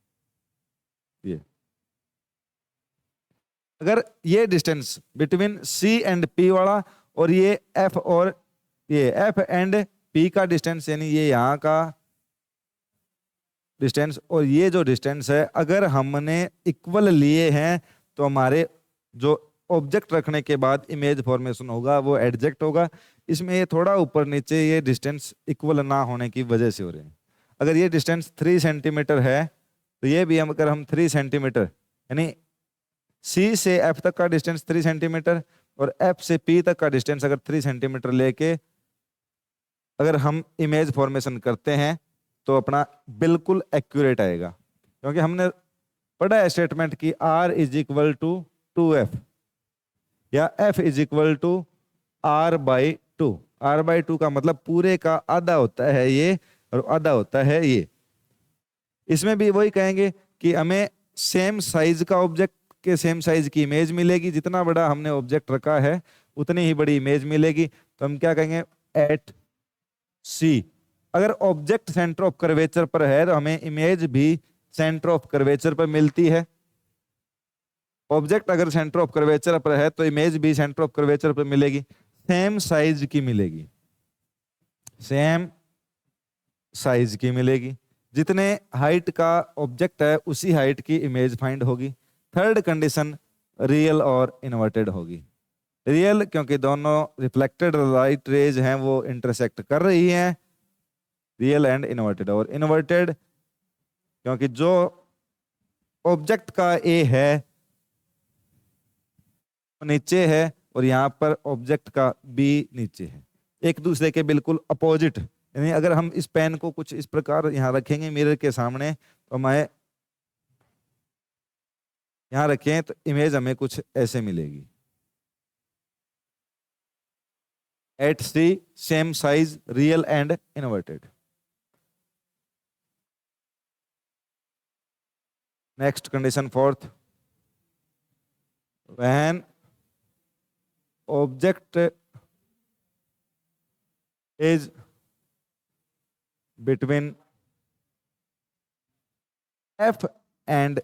ये अगर ये distance between C and P वाला, और ये एफ और ये एफ एंड पी का डिस्टेंस, यानी ये यहाँ का डिस्टेंस और ये जो डिस्टेंस है, अगर हमने इक्वल लिए हैं, तो हमारे जो ऑब्जेक्ट रखने के बाद इमेज फॉर्मेशन होगा वो एडजेक्ट होगा। इसमें ये थोड़ा ऊपर नीचे ये डिस्टेंस इक्वल ना होने की वजह से हो रहे हैं। अगर ये डिस्टेंस 3 सेंटीमीटर है, तो ये भी अगर हम 3 सेंटीमीटर, यानी सी से एफ तक का डिस्टेंस 3 सेंटीमीटर और एफ से पी तक का डिस्टेंस अगर 3 सेंटीमीटर लेके अगर हम इमेज फॉर्मेशन करते हैं, तो अपना बिल्कुल एक्यूरेट आएगा। क्योंकि हमने पढ़ा है स्टेटमेंट की R is equal to 2F या F is equal to R/2। R/2 का मतलब पूरे का आधा होता है ये और आधा होता है ये। इसमें भी वही कहेंगे कि हमें सेम साइज का ऑब्जेक्ट के सेम साइज की इमेज मिलेगी। जितना बड़ा हमने ऑब्जेक्ट रखा है उतनी ही बड़ी इमेज मिलेगी। तो हम क्या कहेंगे? एट सी अगर ऑब्जेक्ट सेंटर ऑफ कर्वेचर पर है, तो हमें इमेज भी सेंटर ऑफ कर्वेचर पर मिलती है। ऑब्जेक्ट अगर सेंटर ऑफ कर्वेचर पर है, तो इमेज भी सेंटर ऑफ कर्वेचर पर मिलेगी, सेम साइज की मिलेगी, सेम साइज की मिलेगी। जितने हाइट का ऑब्जेक्ट है उसी हाइट की इमेज फाइंड होगी। थर्ड कंडीशन रियल और इन्वर्टेड होगी। रियल क्योंकि दोनों रिफ्लेक्टेड लाइट रेज हैं वो इंटरसेक्ट कर रही हैं, रियल एंड इन्वर्टेड। और इन्वर्टेड क्योंकि जो ऑब्जेक्ट का ए है नीचे है और यहाँ पर ऑब्जेक्ट का बी नीचे है, एक दूसरे के बिल्कुल अपोजिट। यानी अगर हम इस पेन को कुछ इस प्रकार यहाँ रखेंगे मिरर के सामने, तो हमें यहाँ रखें तो इमेज हमें कुछ ऐसे मिलेगी। At C same size, real and inverted. Next condition fourth, when object is between F and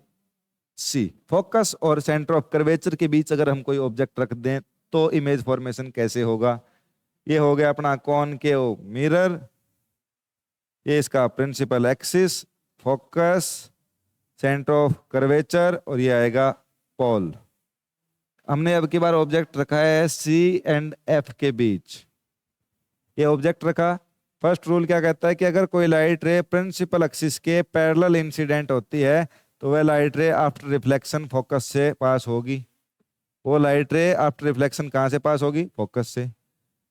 C. Focus और सेंटर ऑफ कर्वेचर के बीच अगर हम कोई ऑब्जेक्ट रख दें तो इमेज फॉर्मेशन कैसे होगा? ये हो गया अपना कॉनकेव मिरर, ये इसका principal axis, focus, centre of curvature, और ये आएगा पोल। हमने अब की बार ऑब्जेक्ट रखा है सी एंड एफ के बीच, ये ऑब्जेक्ट रखा। फर्स्ट रूल क्या कहता है कि अगर कोई लाइट रे प्रिंसिपल एक्सिस के पैरेलल इंसिडेंट होती है तो वह लाइट रे आफ्टर रिफ्लेक्शन फोकस से पास होगी। वो लाइट रे आफ्टर रिफ्लेक्शन कहाँ से पास होगी? फोकस से।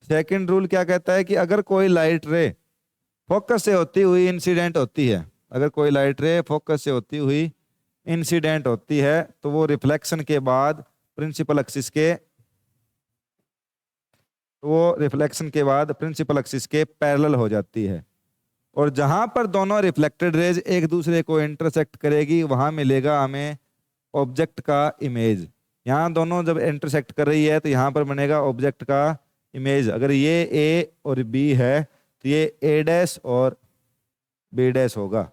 सेकंड रूल क्या कहता है कि अगर कोई लाइट रे फोकस से होती हुई इंसिडेंट होती है, अगर कोई लाइट रे फोकस से होती हुई इंसिडेंट होती है तो वो रिफ्लेक्शन के बाद प्रिंसिपल एक्सिस के प्रिंसिपल एक्सिस के पैरेलल हो जाती है। और जहां पर दोनों रिफ्लेक्टेड रेज एक दूसरे को इंटरसेक्ट करेगी वहां मिलेगा हमें ऑब्जेक्ट का इमेज। यहाँ दोनों जब इंटरसेक्ट कर रही है तो यहाँ पर बनेगा ऑब्जेक्ट का इमेज। अगर ये ए और बी है तो ये ए डैश और बी डैश होगा।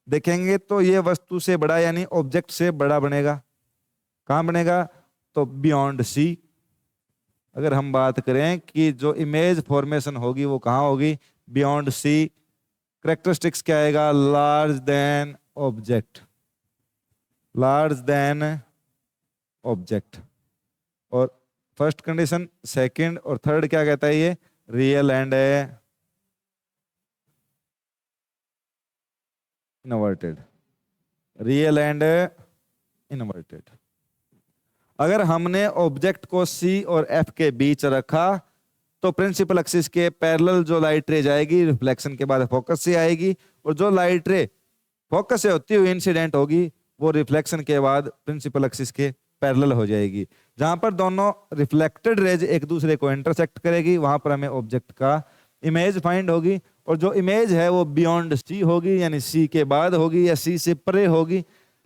देखेंगे तो ये वस्तु से बड़ा यानी ऑब्जेक्ट से बड़ा बनेगा। कहाँ बनेगा? तो बियॉन्ड सी। अगर हम बात करें कि जो इमेज फॉर्मेशन होगी वो कहाँ होगी? बियॉन्ड सी। करेक्टरिस्टिक्स क्या आएगा? Large than object, large than object. और फर्स्ट कंडीशन, सेकंड और थर्ड क्या कहता है? ये real and inverted, real and inverted. अगर हमने ऑब्जेक्ट को सी और एफ के बीच रखा तो प्रिंसिपल एक्सिस के पैरेलल जो लाइट रे जाएगी रिफ्लेक्शन के बाद फोकस से आएगी, और जो लाइट रे फोकस से होती हुई इंसिडेंट होगी वो रिफ्लेक्शन के बाद प्रिंसिपल एक्सिस के पैरेलल हो जाएगी। जहां पर दोनों रिफ्लेक्टेड रेज एक दूसरे को इंटरसेक्ट करेगी वहां पर हमें ऑब्जेक्ट का इमेज फाइंड होगी, और जो इमेज है वो बियॉन्ड सी होगी, यानी सी के बाद होगी या सी से परे होगी।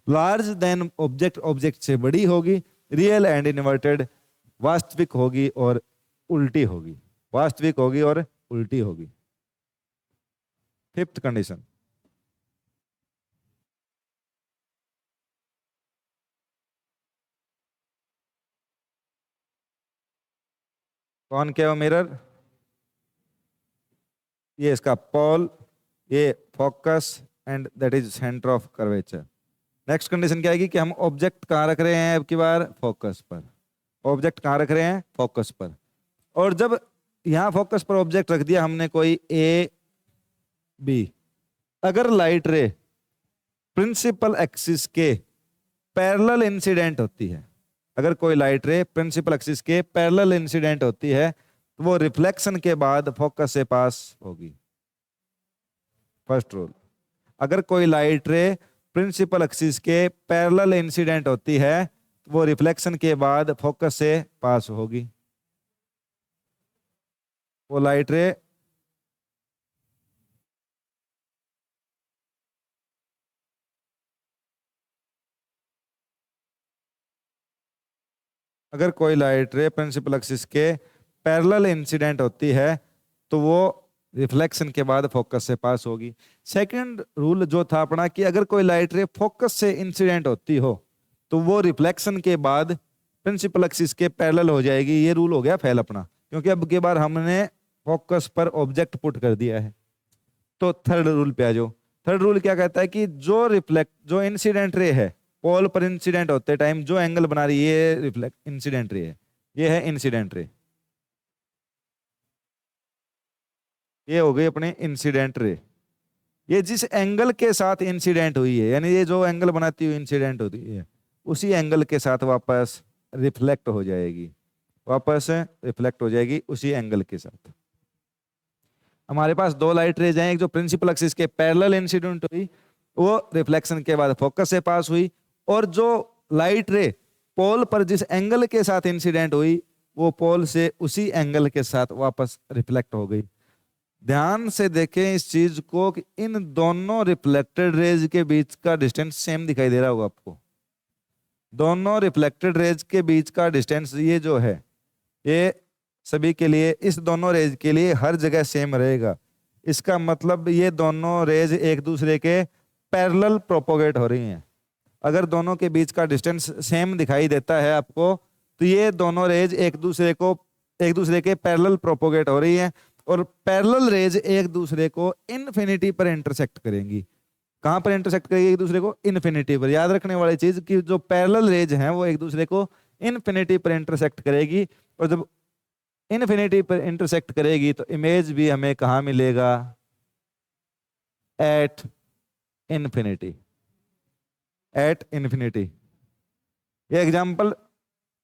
लार्ज देन ऑब्जेक्ट, ऑब्जेक्ट से बड़ी होगी। रियल एंड इनवर्टेड, वास्तविक होगी और उल्टी होगी, वास्तविक होगी और उल्टी होगी। फिफ्थ कंडीशन, कॉनकेव मिरर, ये इसका पोल, ये focus and that is centre of curvature. Next condition क्या आएगी कि हम ऑब्जेक्ट कहाँ रख रहे हैं? अब की बार फोकस पर। ऑब्जेक्ट कहाँ रख रहे हैं? फोकस पर। और जब यहाँ फोकस पर ऑब्जेक्ट रख दिया हमने कोई ए बी, अगर लाइट रे प्रिंसिपल एक्सिस के पैरेलल इंसिडेंट होती है, अगर कोई लाइट रे प्रिंसिपल एक्सिस के पैरेलल इंसिडेंट होती है तो वो रिफ्लेक्शन के बाद फोकस से पास होगी। फर्स्ट रूल, अगर कोई लाइट रे प्रिंसिपल एक्सिस के पैरेलल इंसिडेंट होती है तो वो रिफ्लेक्शन के बाद फोकस से पास होगी। वो लाइट रे अगर कोई लाइट रे प्रिंसिपल एक्सिस के पैरेलल इंसिडेंट होती है तो वो रिफ्लेक्शन के बाद फोकस से पास होगी। सेकंड रूल जो था अपना कि अगर कोई लाइट रे फोकस से इंसिडेंट होती हो तो वो रिफ्लेक्शन के बाद प्रिंसिपल एक्सिस के पैरेलल हो जाएगी। ये रूल हो गया फेल अपना, क्योंकि अब की बार हमने फोकस पर ऑब्जेक्ट पुट कर दिया है। तो थर्ड रूल पे आ जाओ। थर्ड रूल क्या कहता है कि जो इंसिडेंट रे है पोल पर इंसिडेंट होते टाइम जो एंगल बना रही है ये रिफ्लेक्ट इंसिडेंट रे है, ये है इंसिडेंट रे, ये हो गई अपने इंसिडेंट रे। ये जिस एंगल के साथ इंसिडेंट हुई है, यानी ये जो एंगल बनाती हुई इंसिडेंट होती है उसी एंगल के साथ वापस रिफ्लेक्ट हो जाएगी, वापस रिफ्लेक्ट हो जाएगी उसी एंगल के साथ। हमारे पास दो लाइट रेज हैं, एक जो प्रिंसिपल एक्सिस के पैरेलल इंसिडेंट हुई वो रिफ्लेक्शन के बाद फोकस से पास हुई, और जो लाइट रे पोल पर जिस एंगल के साथ इंसिडेंट हुई वो पोल से उसी एंगल के साथ वापस रिफ्लेक्ट हो गई। ध्यान से देखें इस चीज को कि इन दोनों रिफ्लेक्टेड रेज के बीच का डिस्टेंस सेम दिखाई दे रहा होगा आपको। दोनों रिफ्लेक्टेड रेज के बीच का डिस्टेंस ये जो है ये सभी के लिए, इस दोनों रेज के लिए हर जगह सेम रहेगा। इसका मतलब ये दोनों रेज एक दूसरे के पैरेलल प्रोपोगेट हो रही हैं। अगर दोनों के बीच का डिस्टेंस सेम दिखाई देता है आपको, तो ये दोनों रेज एक दूसरे के पैरेलल प्रोपोगेट हो रही है, और पैरेलल रेज एक दूसरे को इन्फिनिटी पर इंटरसेक्ट करेंगी। कहां पर इंटरसेक्ट करेगी एक दूसरे को? इन्फिनिटी पर। याद रखने वाली चीज कि जो पैरेलल रेज हैं वो एक दूसरे को इन्फिनिटी पर इंटरसेक्ट करेगी, और जब इन्फिनिटी पर इंटरसेक्ट करेगी तो इमेज भी हमें कहां मिलेगा? At infinity. एट इन्फिनिटी, ये एग्जाम्पल।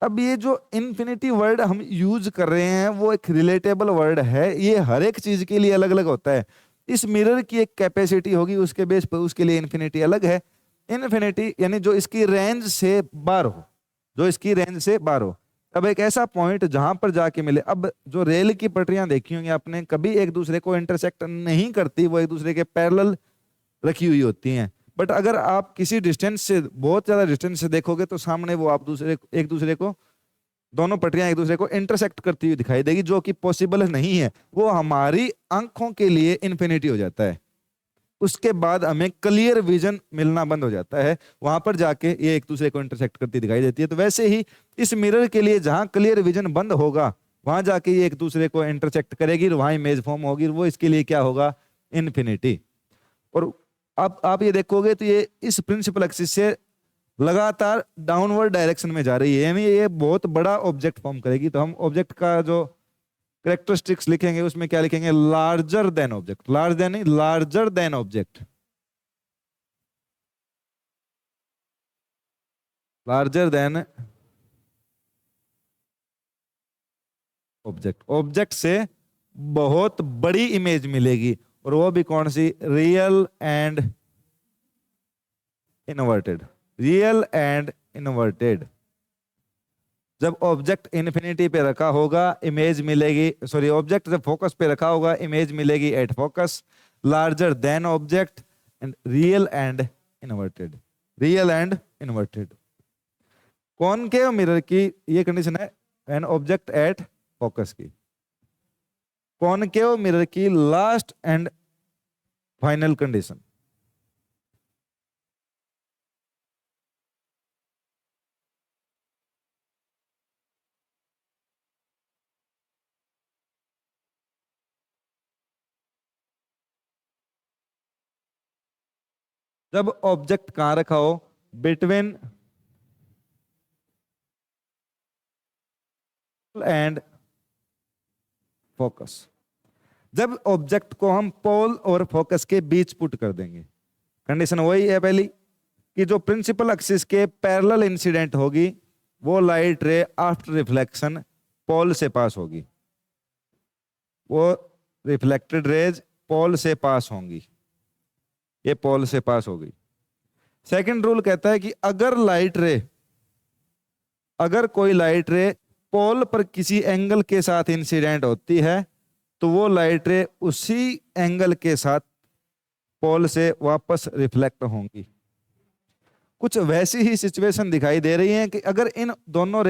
अब ये जो इन्फिनिटी वर्ड हम यूज कर रहे हैं वो एक रिलेटेबल वर्ड है, ये हर एक चीज के लिए अलग अलग होता है। इस मिरर की एक कैपेसिटी होगी, उसके बेस पर उसके लिए इन्फिनिटी अलग है। इन्फिनिटी यानी जो इसकी रेंज से बाहर हो, जो इसकी रेंज से बाहर हो। अब एक ऐसा पॉइंट जहां पर जाके मिले, अब जो रेल की पटरियां देखी होंगी आपने, कभी एक दूसरे को इंटरसेक्ट नहीं करती, वो एक दूसरे के पैरेलल रखी हुई होती हैं। बट अगर आप किसी डिस्टेंस से, बहुत ज्यादा डिस्टेंस से देखोगे तो सामने वो आप एक दूसरे को, दोनों पटरियां एक दूसरे को इंटरसेक्ट करती हुई दिखाई देगी, जो कि पॉसिबल नहीं है। वो हमारी आंखों के लिए इन्फिनिटी हो जाता है। उसके बाद हमें क्लियर विजन मिलना बंद हो जाता है, वहां पर जाके ये एक दूसरे को इंटरसेक्ट करती दिखाई देती है। तो वैसे ही इस मिरर के लिए जहां क्लियर विजन बंद होगा, वहां जाके ये एक दूसरे को इंटरसेक्ट करेगी, वहां इमेज फॉर्म होगी, वो इसके लिए क्या होगा? इन्फिनिटी। और अब आप ये देखोगे तो ये इस प्रिंसिपल एक्सिस से लगातार डाउनवर्ड डायरेक्शन में जा रही है, यानी ये बहुत बड़ा ऑब्जेक्ट फॉर्म करेगी। तो हम ऑब्जेक्ट का जो कैरेक्टरिस्टिक्स लिखेंगे उसमें क्या लिखेंगे? Larger than object. Large than नहीं, larger than object. Larger than object. Object से बहुत बड़ी इमेज मिलेगी, और वो भी कौन सी? Real and inverted. Real and inverted. जब ऑब्जेक्ट इन्फिनिटी पे रखा होगा इमेज मिलेगी, सॉरी, ऑब्जेक्ट जब फोकस पे रखा होगा इमेज मिलेगी at focus. Larger than object and real and inverted. Real and inverted. Concave mirror की ये कंडीशन है एन ऑब्जेक्ट एट फोकस की। कॉनकेव मिरर की लास्ट एंड फाइनल कंडीशन। जब ऑब्जेक्ट कहां रखा हो? Between and focus. जब ऑब्जेक्ट को हम पोल और फोकस के बीच पुट कर देंगे, कंडीशन वही है पहली कि जो प्रिंसिपल एक्सिस के पैरेलल इंसिडेंट होगी वो लाइट रे आफ्टर रिफ्लेक्शन पोल से पास होगी, वो रिफ्लेक्टेड रेज पोल से पास होंगी, ये पोल से पास होगी। सेकंड रूल कहता है कि अगर कोई लाइट रे पोल पर किसी एंगल के साथ इंसिडेंट होती है तो वो लाइट रे उसी एंगल के साथ पोल से वापस रिफ्लेक्ट होंगी। कुछ वैसी ही सिचुएशन दिखाई दे रही है कि अगर इन दोनों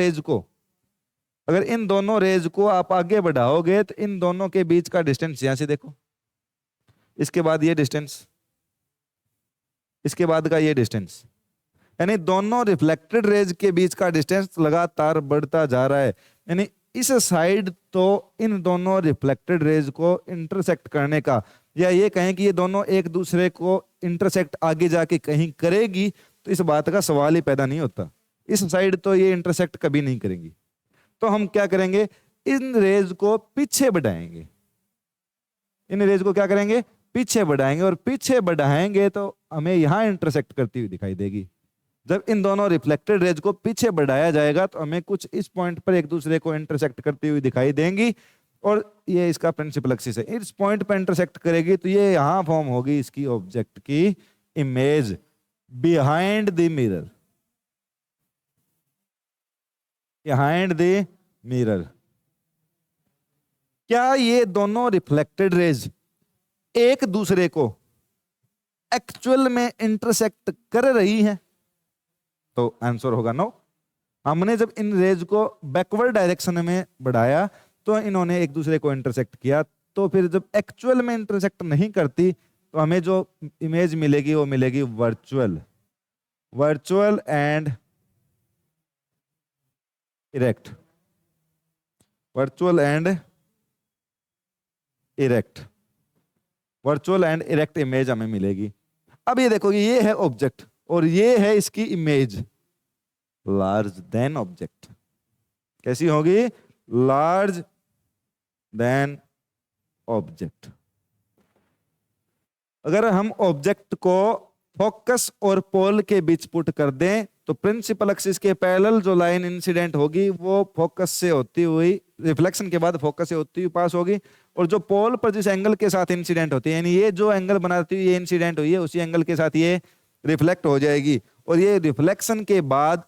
रेज को आप आगे बढ़ाओगे तो इन दोनों के बीच का डिस्टेंस, यहां से देखो, इसके बाद ये डिस्टेंस, इसके बाद का ये डिस्टेंस, यानी दोनों रिफ्लेक्टेड रेज के बीच का डिस्टेंस लगातार बढ़ता जा रहा है। यानी इस साइड तो इन दोनों रिफ्लेक्टेड रेज को इंटरसेक्ट करने का, या ये कहें कि ये दोनों एक दूसरे को इंटरसेक्ट आगे जाके कहीं करेगी, तो इस बात का सवाल ही पैदा नहीं होता। इस साइड तो ये इंटरसेक्ट कभी नहीं करेंगी। तो हम क्या करेंगे? इन रेज को पीछे बढ़ाएंगे। इन रेज को क्या करेंगे? पीछे बढ़ाएंगे, और पीछे बढ़ाएंगे तो हमें यहां इंटरसेक्ट करती हुई दिखाई देगी। जब इन दोनों रिफ्लेक्टेड रेज को पीछे बढ़ाया जाएगा तो हमें कुछ इस पॉइंट पर एक दूसरे को इंटरसेक्ट करती हुई दिखाई देंगी, और ये इसका प्रिंसिपल एक्सिस है। इस पॉइंट पर इंटरसेक्ट करेगी तो ये यहां फॉर्म होगी इसकी ऑब्जेक्ट की image behind the mirror. Behind the mirror. क्या ये दोनों रिफ्लेक्टेड रेज एक दूसरे को एक्चुअल में इंटरसेक्ट कर रही हैं? तो आंसर होगा नो। हमने जब इन रेज को बैकवर्ड डायरेक्शन में बढ़ाया तो इन्होंने एक दूसरे को इंटरसेक्ट किया, तो फिर जब एक्चुअल में इंटरसेक्ट नहीं करती तो हमें जो इमेज मिलेगी वो मिलेगी virtual. Virtual and erect, virtual and erect, virtual and erect image हमें मिलेगी। अब ये देखो ये है ऑब्जेक्ट और ये है इसकी इमेज, लार्ज देन ऑब्जेक्ट। कैसी होगी? Large than object. अगर हम ऑब्जेक्ट को फोकस और पोल के बीच पुट कर दें तो प्रिंसिपल एक्सिस के पैरेलल जो लाइन इंसिडेंट होगी वो फोकस से होती हुई, रिफ्लेक्शन के बाद फोकस से होती हुई पास होगी, और जो पोल पर जिस एंगल के साथ इंसिडेंट होती है, यानी ये जो एंगल बनाती हुई ये इंसिडेंट हुई है उसी एंगल के साथ ये रिफ्लेक्ट हो जाएगी, और ये रिफ्लेक्शन के बाद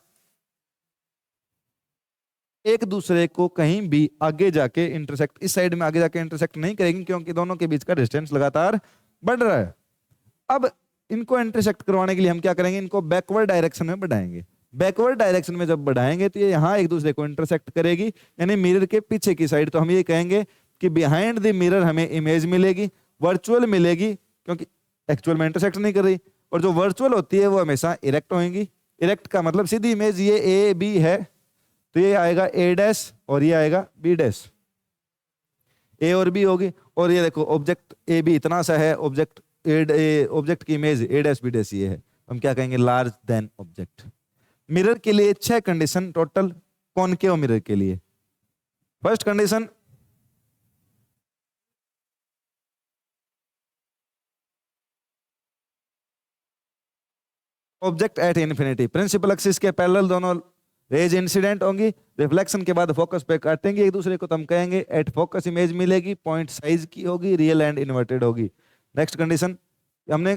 एक दूसरे को कहीं भी आगे जाके इंटरसेक्ट, इस साइड में आगे जाके इंटरसेक्ट नहीं करेंगी क्योंकि दोनों के बीच का डिस्टेंस लगातार बढ़ रहा है। अब इनको इंटरसेक्ट करवाने के लिए हम क्या करेंगे? इनको बैकवर्ड डायरेक्शन में बढ़ाएंगे। बैकवर्ड डायरेक्शन में जब बढ़ाएंगे तो ये यहाँ एक दूसरे को इंटरसेक्ट करेगी, यानी मिरर के पीछे की साइड। तो हम ये कहेंगे कि बिहाइंड द मिरर हमें इमेज मिलेगी, वर्चुअल मिलेगी क्योंकि एक्चुअल में इंटरसेक्ट नहीं कर रही, और जो वर्चुअल होती है वो हमेशा इरेक्ट होंगी। इरेक्ट का मतलब सीधी इमेज, ये ए बी है तो ये आएगा ए डैश और ये आएगा बी डैश, ए और बी होगी। और ये देखो ऑब्जेक्ट ए बी इतना सा है, ऑब्जेक्ट ऑब्जेक्ट की image A dash B dash ये है, हम क्या कहेंगे? Large than object. मिरर के लिए 6 कंडीशन टोटल कॉनकेव मिरर के लिए। First condition, object at infinity, principal axis के पैरेलल दोनों रेज इंसिडेंट होंगी, रिफ्लेक्शन के बाद फोकस पे काटेंगे एक दूसरे को, तो हम कहेंगे एट फोकस इमेज मिलेगी, पॉइंट साइज की होगी, रियल एंड इन्वर्टेड होगी। नेक्स्ट कंडीशन हमने,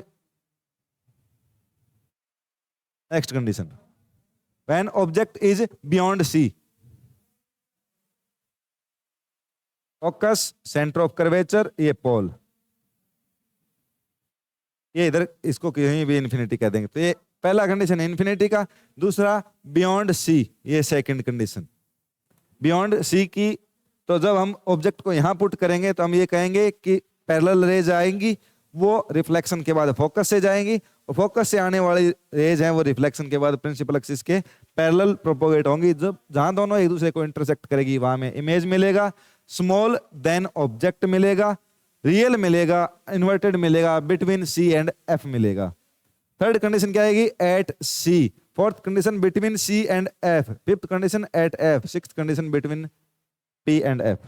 next condition, when object is beyond C, focus, centre of curvature, ये पोल, ये इधर इसको कहीं भी इन्फिनिटी कह देंगे। तो ये पहला कंडीशन है इन्फिनिटी का। दूसरा बियॉन्ड सी, ये सेकंड कंडीशन बियॉन्ड सी की। तो जब हम ऑब्जेक्ट को यहां पुट करेंगे तो हम ये कहेंगे कि पैरेलल रेज आएंगी, वो रिफ्लेक्शन के बाद फोकस से जाएंगी, और फोकस से आने वाली रेज हैं वो रिफ्लेक्शन के बाद प्रिंसिपल एक्सिस के पैरेलल प्रोपोगेट होंगी। जब जहां दोनों एक दूसरे को इंटरसेक्ट करेगी वहां में इमेज मिलेगा, स्मॉल देन ऑब्जेक्ट मिलेगा, रियल मिलेगा, इन्वर्टेड मिलेगा, बिटवीन सी एंड एफ मिलेगा। थर्ड कंडीशन क्या आएगी? At C. Fourth condition between C and F. Fifth condition at F. Sixth condition between P and F.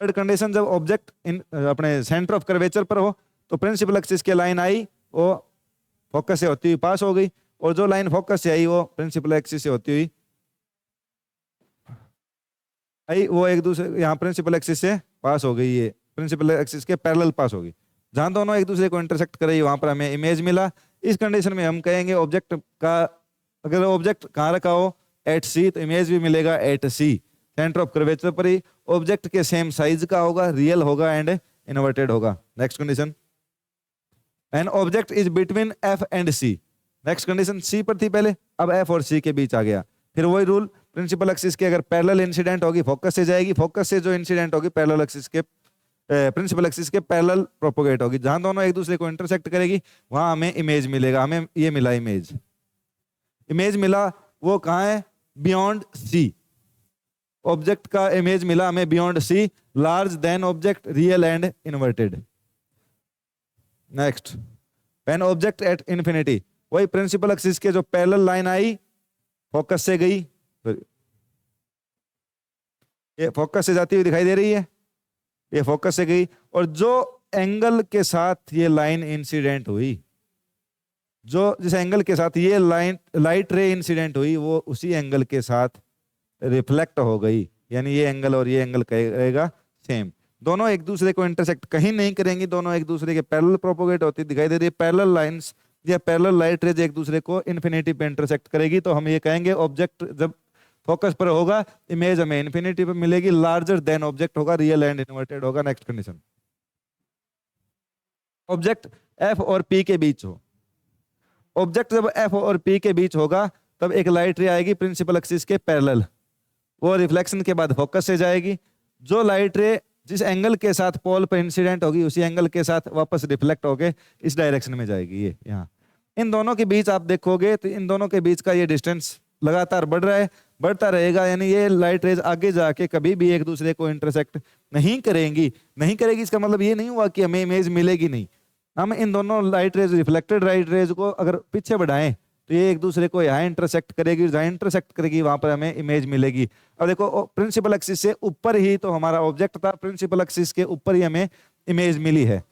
Third condition, जब object इन अपने centre of curvature पर हो तो प्रिंसिपल एक्सिस की लाइन आई वो फोकस से होती हुई पास हो गई, और जो लाइन फोकस से आई वो प्रिंसिपल एक्सिस से होती हुई आई, वो एक दूसरे यहाँ प्रिंसिपल एक्सिस से पास हो गई, ये प्रिंसिपल एक्सिस के पैरेलल पास होगी। जहां दोनों एक दूसरे को इंटरसेक्ट कर रही वहां पर हमें इमेज मिला। इस कंडीशन में हम कहेंगे ऑब्जेक्ट का, अगर ऑब्जेक्ट कहाँ रखा हो एट सी, तो इमेज भी मिलेगा at C, centre of curvature पर ही। ऑब्जेक्ट के सेम साइज का होगा, रियल होगा एंड इन्वर्टेड होगा। Next condition, an object is between F and C. Next condition C पर थी पहले, अब एफ और सी के बीच आ गया। फिर वही रूल, प्रिंसिपल एक्सिस के अगर पैरेलल इंसिडेंट होगी फोकस से जाएगी, फोकस से जो इंसिडेंट होगी पैरेलल एक्सिस के प्रिंसिपल एक्सिस के पैरेलल प्रोपोगेट होगी। जहां दोनों एक दूसरे को इंटरसेक्ट करेगी वहां हमें इमेज मिलेगा। हमें ये मिला इमेज, इमेज मिला वो कहाँ है? Beyond C. ऑब्जेक्ट का इमेज मिला हमें beyond C, large than object, real and inverted. Next, when object at infinity, वही प्रिंसिपल एक्सिस के जो पैरेलल लाइन आई फोकस से गई, ये फोकस से जाती हुई दिखाई दे रही है, ये फोकस से गई, और जो एंगल के साथ ये लाइन इंसिडेंट हुई, जो जिस एंगल के साथ ये लाइन लाइट रे इंसिडेंट हुई वो उसी एंगल के साथ रिफ्लेक्ट हो गई, यानी ये एंगल और ये एंगल कहेगा सेम। दोनों एक दूसरे को इंटरसेक्ट कहीं नहीं करेंगी, दोनों एक दूसरे के पैरेलल प्रोपोगेट होती दिखाई दे रही है। पैरेलल लाइंस या पैरेलल लाइट रेज एक दूसरे को इन्फिनिटी पे इंटरसेक्ट करेगी, तो हम ये कहेंगे ऑब्जेक्ट जब फोकस पर होगा इमेज हमें इन्फिनिटी पे मिलेगी, लार्जर देन ऑब्जेक्ट होगा, रियल एंड इन्वर्टेड होगा। नेक्स्ट कंडीशन, ऑब्जेक्ट एफ और पी के बीच हो। ऑब्जेक्ट जब एफ और पी के बीच होगा तब एक लाइट रे आएगी प्रिंसिपल एक्सिस के पैरेलल, वो रिफ्लेक्शन के बाद फोकस से जाएगी। जो लाइट रे जिस एंगल के साथ पोल पर इंसिडेंट होगी उसी एंगल के साथ वापस रिफ्लेक्ट होके इस डायरेक्शन में जाएगी, ये यहाँ इन दोनों के बीच आप देखोगे तो इन दोनों के बीच का ये डिस्टेंस लगातार बढ़ रहा है, बढ़ता रहेगा, यानी ये लाइट रेज आगे जाके कभी भी एक दूसरे को इंटरसेक्ट नहीं करेंगी। नहीं करेगी इसका मतलब ये नहीं हुआ कि हमें इमेज मिलेगी नहीं। हम इन दोनों light rays, reflected light rays को अगर पीछे बढ़ाएं तो ये एक दूसरे को यहाँ इंटरसेक्ट करेगी, जहाँ इंटरसेक्ट करेगी वहां पर हमें इमेज मिलेगी। अब देखो प्रिंसिपल एक्सिस से ऊपर ही तो हमारा ऑब्जेक्ट था, प्रिंसिपल एक्सिस के ऊपर ही हमें इमेज मिली है,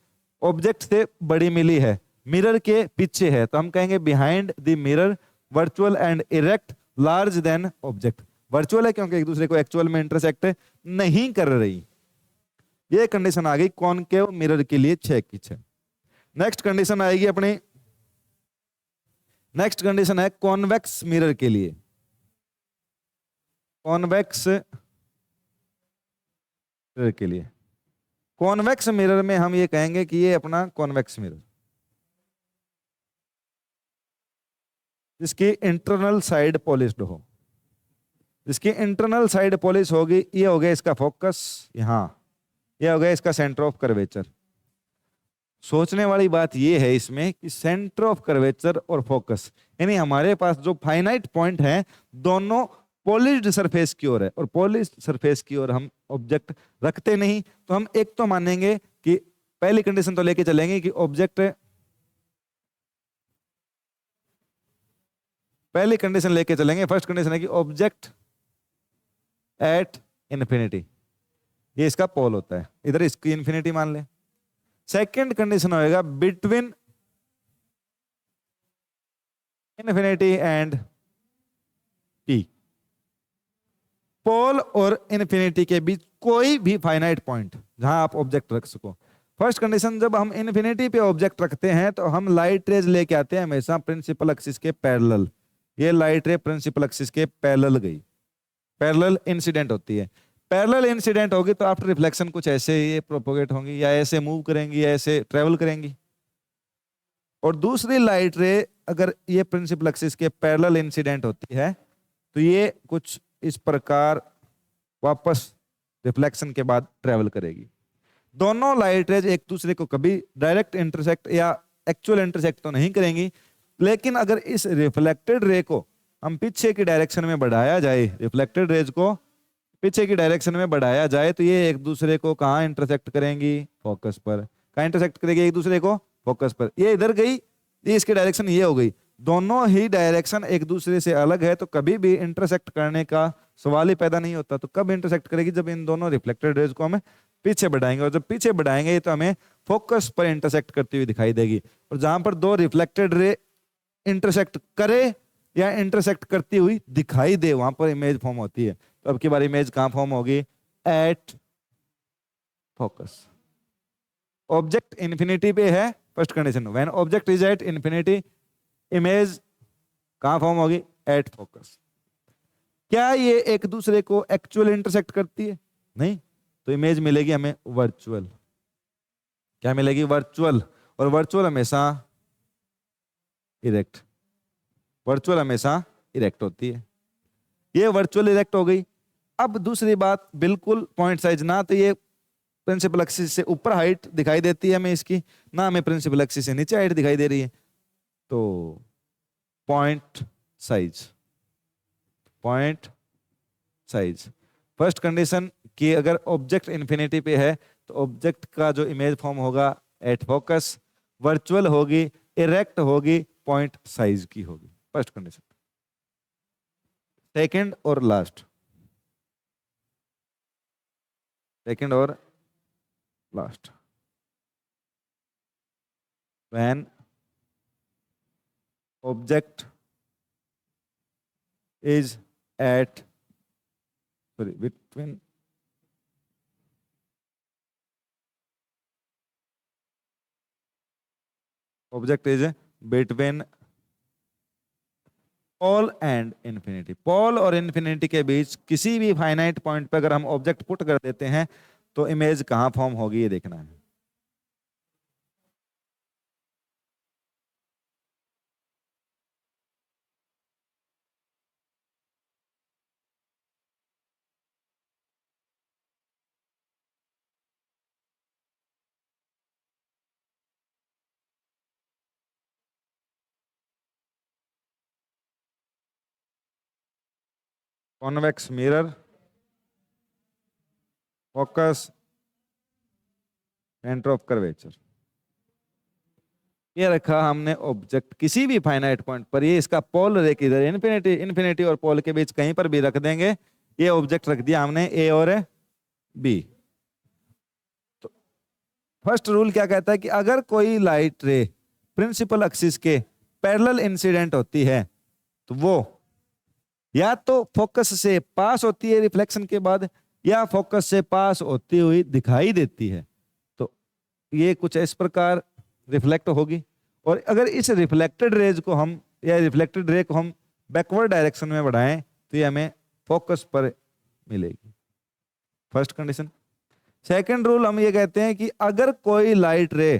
ऑब्जेक्ट से बड़ी मिली है, मिरर के पीछे है, तो हम कहेंगे behind the mirror virtual and erect large than object. Virtual है क्योंकि एक दूसरे को एक्चुअल में इंटरसेक्ट नहीं कर रही। ये कंडीशन आ गई कॉनकेव मिरर के लिए 6 की 6। नेक्स्ट कंडीशन आएगी अपनी, नेक्स्ट कंडीशन है कॉन्वेक्स मिरर के लिए। कॉन्वेक्स मिरर के लिए, कॉन्वेक्स मिरर में हम ये कहेंगे कि ये अपना कॉन्वेक्स मिरर जिसकी इंटरनल साइड पॉलिश्ड हो, जिसकी इंटरनल साइड पॉलिश होगी, ये हो गया इसका फोकस, यहां ये हो गया इसका सेंटर ऑफ कर्वेचर। सोचने वाली बात ये है इसमें कि सेंटर ऑफ कर्वेचर और फोकस, यानी हमारे पास जो फाइनाइट पॉइंट है दोनों पॉलिश्ड सरफेस की ओर है, और पॉलिश्ड सरफेस की ओर हम ऑब्जेक्ट रखते नहीं। तो हम एक तो मानेंगे कि पहली कंडीशन तो लेके चलेंगे कि ऑब्जेक्ट, पहली कंडीशन लेके चलेंगे, फर्स्ट कंडीशन है कि ऑब्जेक्ट एट इन्फिनिटी, ये इसका पोल होता है, इधर इसकी इन्फिनिटी मान ले। सेकंड कंडीशन होएगा बिटवीन इन्फिनिटी एंड टी, पोल और इन्फिनिटी के बीच कोई भी फाइनाइट पॉइंट जहां आप ऑब्जेक्ट रख सको। फर्स्ट कंडीशन, जब हम इन्फिनिटी पे ऑब्जेक्ट रखते हैं तो हम लाइट रेज लेके आते हैं हमेशा प्रिंसिपल एक्सिस के पैरेलल। ये लाइट रे प्रिंसिपल एक्सिस के पैरेलल गई, पैरेलल इंसिडेंट होती है। पैरेलल इंसिडेंट होगी तो आफ्टर रिफ्लेक्शन कुछ ऐसे ये प्रोपोगेट होंगी, या ऐसे मूव करेंगी, या ऐसे ट्रेवल करेंगी। और दूसरी लाइट रे अगर ये प्रिंसिपल एक्सिस के पैरेलल इंसिडेंट होती है तो ये कुछ इस प्रकार वापस रिफ्लेक्शन के बाद ट्रेवल करेगी। दोनों लाइट रेज एक दूसरे को कभी डायरेक्ट इंटरसेक्ट या एक्चुअल इंटरसेक्ट तो नहीं करेंगी, लेकिन अगर इस रिफ्लेक्टेड रे को हम पीछे की डायरेक्शन में बढ़ाया जाए, रिफ्लेक्टेड रेज को पीछे की डायरेक्शन में बढ़ाया जाए तो ये एक दूसरे को कहाँ इंटरसेक्ट करेंगी, फोकस पर। कहाँ इंटरसेक्ट करेगी एक दूसरे को, फोकस पर। ये इधर गई, ये इसकी डायरेक्शन ये हो गई, दोनों ही डायरेक्शन एक दूसरे से अलग है, तो कभी भी इंटरसेक्ट करने का सवाल ही पैदा नहीं होता। तो कब इंटरसेक्ट करेगी, जब इन दोनों रिफ्लेक्टेड रेज को हमें पीछे बढ़ाएंगे, और जब पीछे बढ़ाएंगे तो हमें फोकस पर इंटरसेक्ट करती हुई दिखाई देगी। और जहां पर दो रिफ्लेक्टेड रे इंटरसेक्ट करे या इंटरसेक्ट करती हुई दिखाई दे वहां पर इमेज फॉर्म होती है। तो अब की बार इमेज कहां फॉर्म होगी, एट फोकस। ऑब्जेक्ट इन्फिनिटी पे है, first condition, when object is at infinity image कहां फॉर्म होगी, एट फोकस। क्या ये एक दूसरे को एक्चुअल इंटरसेक्ट करती है, नहीं, तो इमेज मिलेगी हमें वर्चुअल। क्या मिलेगी, वर्चुअल। और वर्चुअल हमेशा इरेक्ट, वर्चुअल हमेशा इरेक्ट होती है। ये वर्चुअल इरेक्ट हो गई। अब दूसरी बात, बिल्कुल पॉइंट साइज ना तो ये प्रिंसिपल एक्सिस से ऊपर हाइट दिखाई देती है हमें इसकी, ना हमें प्रिंसिपल एक्सिस से नीचे हाइट दिखाई दे रही है। तो point size, point size first condition कि अगर ऑब्जेक्ट इन्फिनिटी पे है तो ऑब्जेक्ट का जो इमेज फॉर्म होगा एट फोकस, वर्चुअल होगी, इरेक्ट होगी, पॉइंट साइज की होगी, फर्स्ट कंडीशन। सेकंड और लास्ट, सेकंड और last, when object is at, sorry, between object is between pole and infinity, pole और इन्फिनिटी के बीच किसी भी फाइनाइट पॉइंट पर अगर हम ऑब्जेक्ट पुट कर देते हैं तो इमेज कहां फॉर्म होगी ये देखना है। Convex mirror, focus, centre of curvature. ये रखा हमने ऑब्जेक्ट किसी भी फाइनाइट पॉइंट पर, ये इसका पोल रेख इधर इन्फिनिटी, इन्फिनिटी और पोल के बीच कहीं पर भी रख देंगे। ये ऑब्जेक्ट रख दिया हमने ए और बी। तो फर्स्ट रूल क्या कहता है कि अगर कोई लाइट रे प्रिंसिपल एक्सिस के पैरेलल इंसिडेंट होती है तो वो या तो फोकस से पास होती है रिफ्लेक्शन के बाद, या फोकस से पास होती हुई दिखाई देती है। तो ये कुछ इस प्रकार रिफ्लेक्ट होगी। और अगर इस रिफ्लेक्टेड रेज को हम या रिफ्लेक्टेड रे को हम बैकवर्ड डायरेक्शन में बढ़ाएं तो ये हमें फोकस पर मिलेगी, फर्स्ट कंडीशन। सेकंड रूल हम ये कहते हैं कि अगर कोई लाइट रे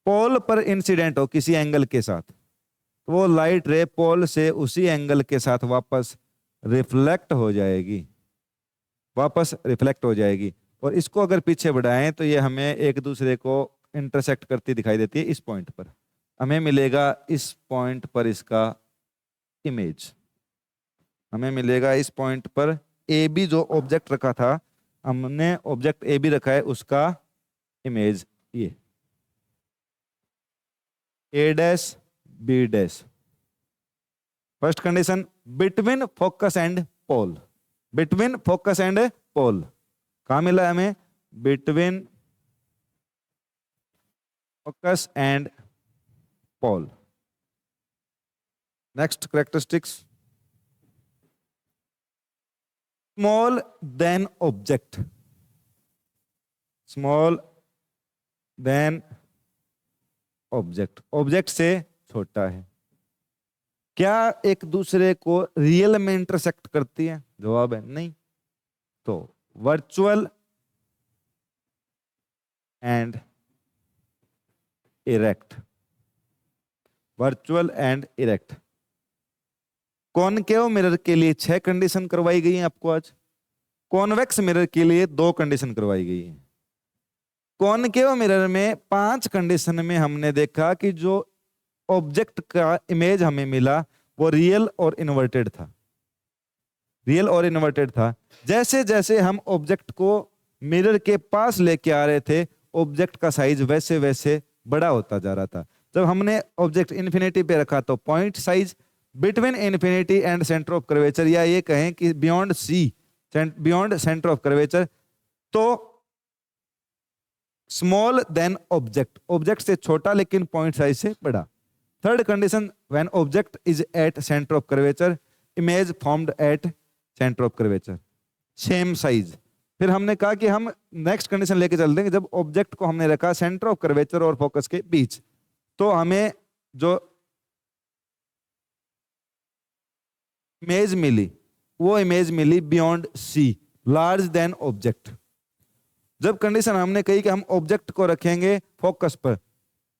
पोल पर इंसिडेंट हो किसी एंगल के साथ, तो वो लाइट रे पोल से उसी एंगल के साथ वापस रिफ्लेक्ट हो जाएगी, वापस रिफ्लेक्ट हो जाएगी। और इसको अगर पीछे बढ़ाएं तो ये हमें एक दूसरे को इंटरसेक्ट करती दिखाई देती है। इस पॉइंट पर हमें मिलेगा, इस पॉइंट पर इसका इमेज हमें मिलेगा, इस पॉइंट पर ए बी जो ऑब्जेक्ट रखा था, हमने ऑब्जेक्ट ए बी रखा है, उसका इमेज ये A dash B dash. First condition between focus and pole, between focus and pole कहां मिला है हमें? Between focus and pole. Next characteristics, small than object, small than object, object से छोटा है। क्या एक दूसरे को रियल में इंटरसेक्ट करती है? जवाब है नहीं। तो virtual and erect, virtual and erect. Concave mirror के लिए 6 कंडीशन करवाई गई है आपको आज, कॉन्वेक्स मिरर के लिए 2 कंडीशन करवाई गई है। कॉनकेव मिरर में 5 कंडीशन में हमने देखा कि जो ऑब्जेक्ट का इमेज हमें मिला वो रियल और इन्वर्टेड था, रियल और इन्वर्टेड था। जैसे जैसे हम ऑब्जेक्ट को मिरर के पास लेके आ रहे थे, ऑब्जेक्ट का साइज वैसे वैसे बड़ा होता जा रहा था। जब हमने ऑब्जेक्ट इन्फिनिटी पे रखा तो point size between infinity and centre of curvature, या ये कहें कि beyond C, beyond centre of curvature, तो स्मॉल देन ऑब्जेक्ट, ऑब्जेक्ट से छोटा लेकिन पॉइंट साइज से बड़ा। Third condition, when object is at centre of curvature, image formed at centre of curvature, same size. फिर हमने कहा कि हम नेक्स्ट कंडीशन लेके चलते हैं, जब ऑब्जेक्ट को हमने रखा सेंटर ऑफ कर्वेचर और फोकस के बीच, तो हमें जो इमेज मिली वो इमेज मिली beyond C, large than object. जब कंडीशन हमने कही कि हम ऑब्जेक्ट को रखेंगे फोकस पर,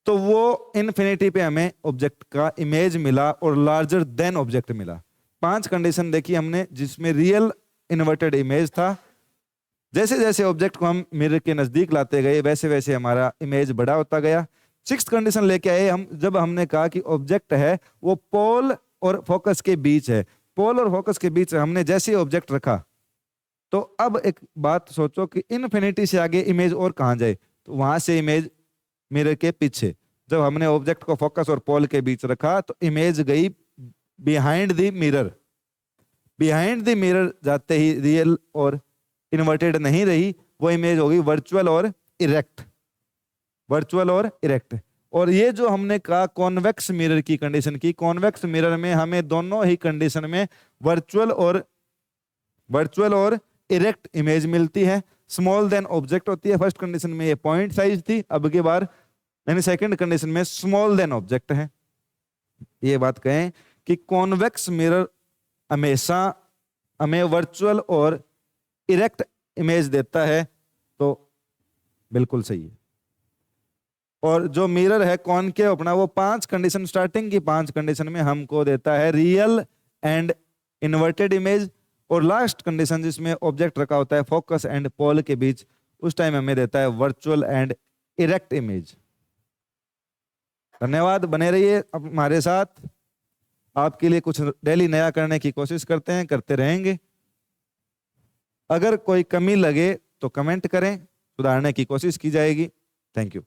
तो वो इन्फिनिटी पे हमें ऑब्जेक्ट का इमेज मिला और लार्जर देन ऑब्जेक्ट मिला। 5 कंडीशन देखी हमने जिसमें रियल इन्वर्टेड इमेज था। जैसे जैसे ऑब्जेक्ट को हम मिरर के नजदीक लाते गए वैसे वैसे हमारा इमेज बड़ा होता गया। 6th कंडीशन लेके आए हम, जब हमने कहा कि ऑब्जेक्ट है वो पोल और फोकस के बीच है, पोल और फोकस के बीच हमने जैसे ऑब्जेक्ट रखा, तो अब एक बात सोचो कि इन्फिनिटी से आगे इमेज और कहां जाए, तो वहां से इमेज मिरर के पीछे। जब हमने ऑब्जेक्ट को फोकस और पोल के बीच रखा तो इमेज गई behind the mirror, behind the mirror जाते ही रियल और इन्वर्टेड नहीं रही, वो इमेज होगी वर्चुअल और इरेक्ट, वर्चुअल और इरेक्ट। और ये जो हमने कहा कॉन्वेक्स मिरर की कंडीशन की, कॉन्वेक्स मिरर में हमें दोनों ही कंडीशन में वर्चुअल और इरेक्ट इमेज मिलती है। स्मॉल देन ऑब्जेक्ट होती है, फर्स्ट कंडीशन में ये पॉइंट साइज थी, अब की बार यानी सेकंड कंडीशन में स्मॉल देन ऑब्जेक्ट है। ये बात कहें कि कॉन्वेक्स मिरर हमेशा हमें वर्चुअल और इरेक्ट इमेज देता है, तो बिल्कुल सही है। और जो मिरर है कॉनकेव अपना, वो 5 कंडीशन, स्टार्टिंग की 5 कंडीशन में हमको देता है रियल एंड इन्वर्टेड इमेज, और लास्ट कंडीशन जिसमें ऑब्जेक्ट रखा होता है फोकस एंड पोल के बीच, उस टाइम हमें देता है वर्चुअल एंड इरेक्ट इमेज। धन्यवाद, बने रहिए अब हमारे साथ। आपके लिए कुछ डेली नया करने की कोशिश करते हैं, करते रहेंगे। अगर कोई कमी लगे तो कमेंट करें, सुधारने की कोशिश की जाएगी। Thank you.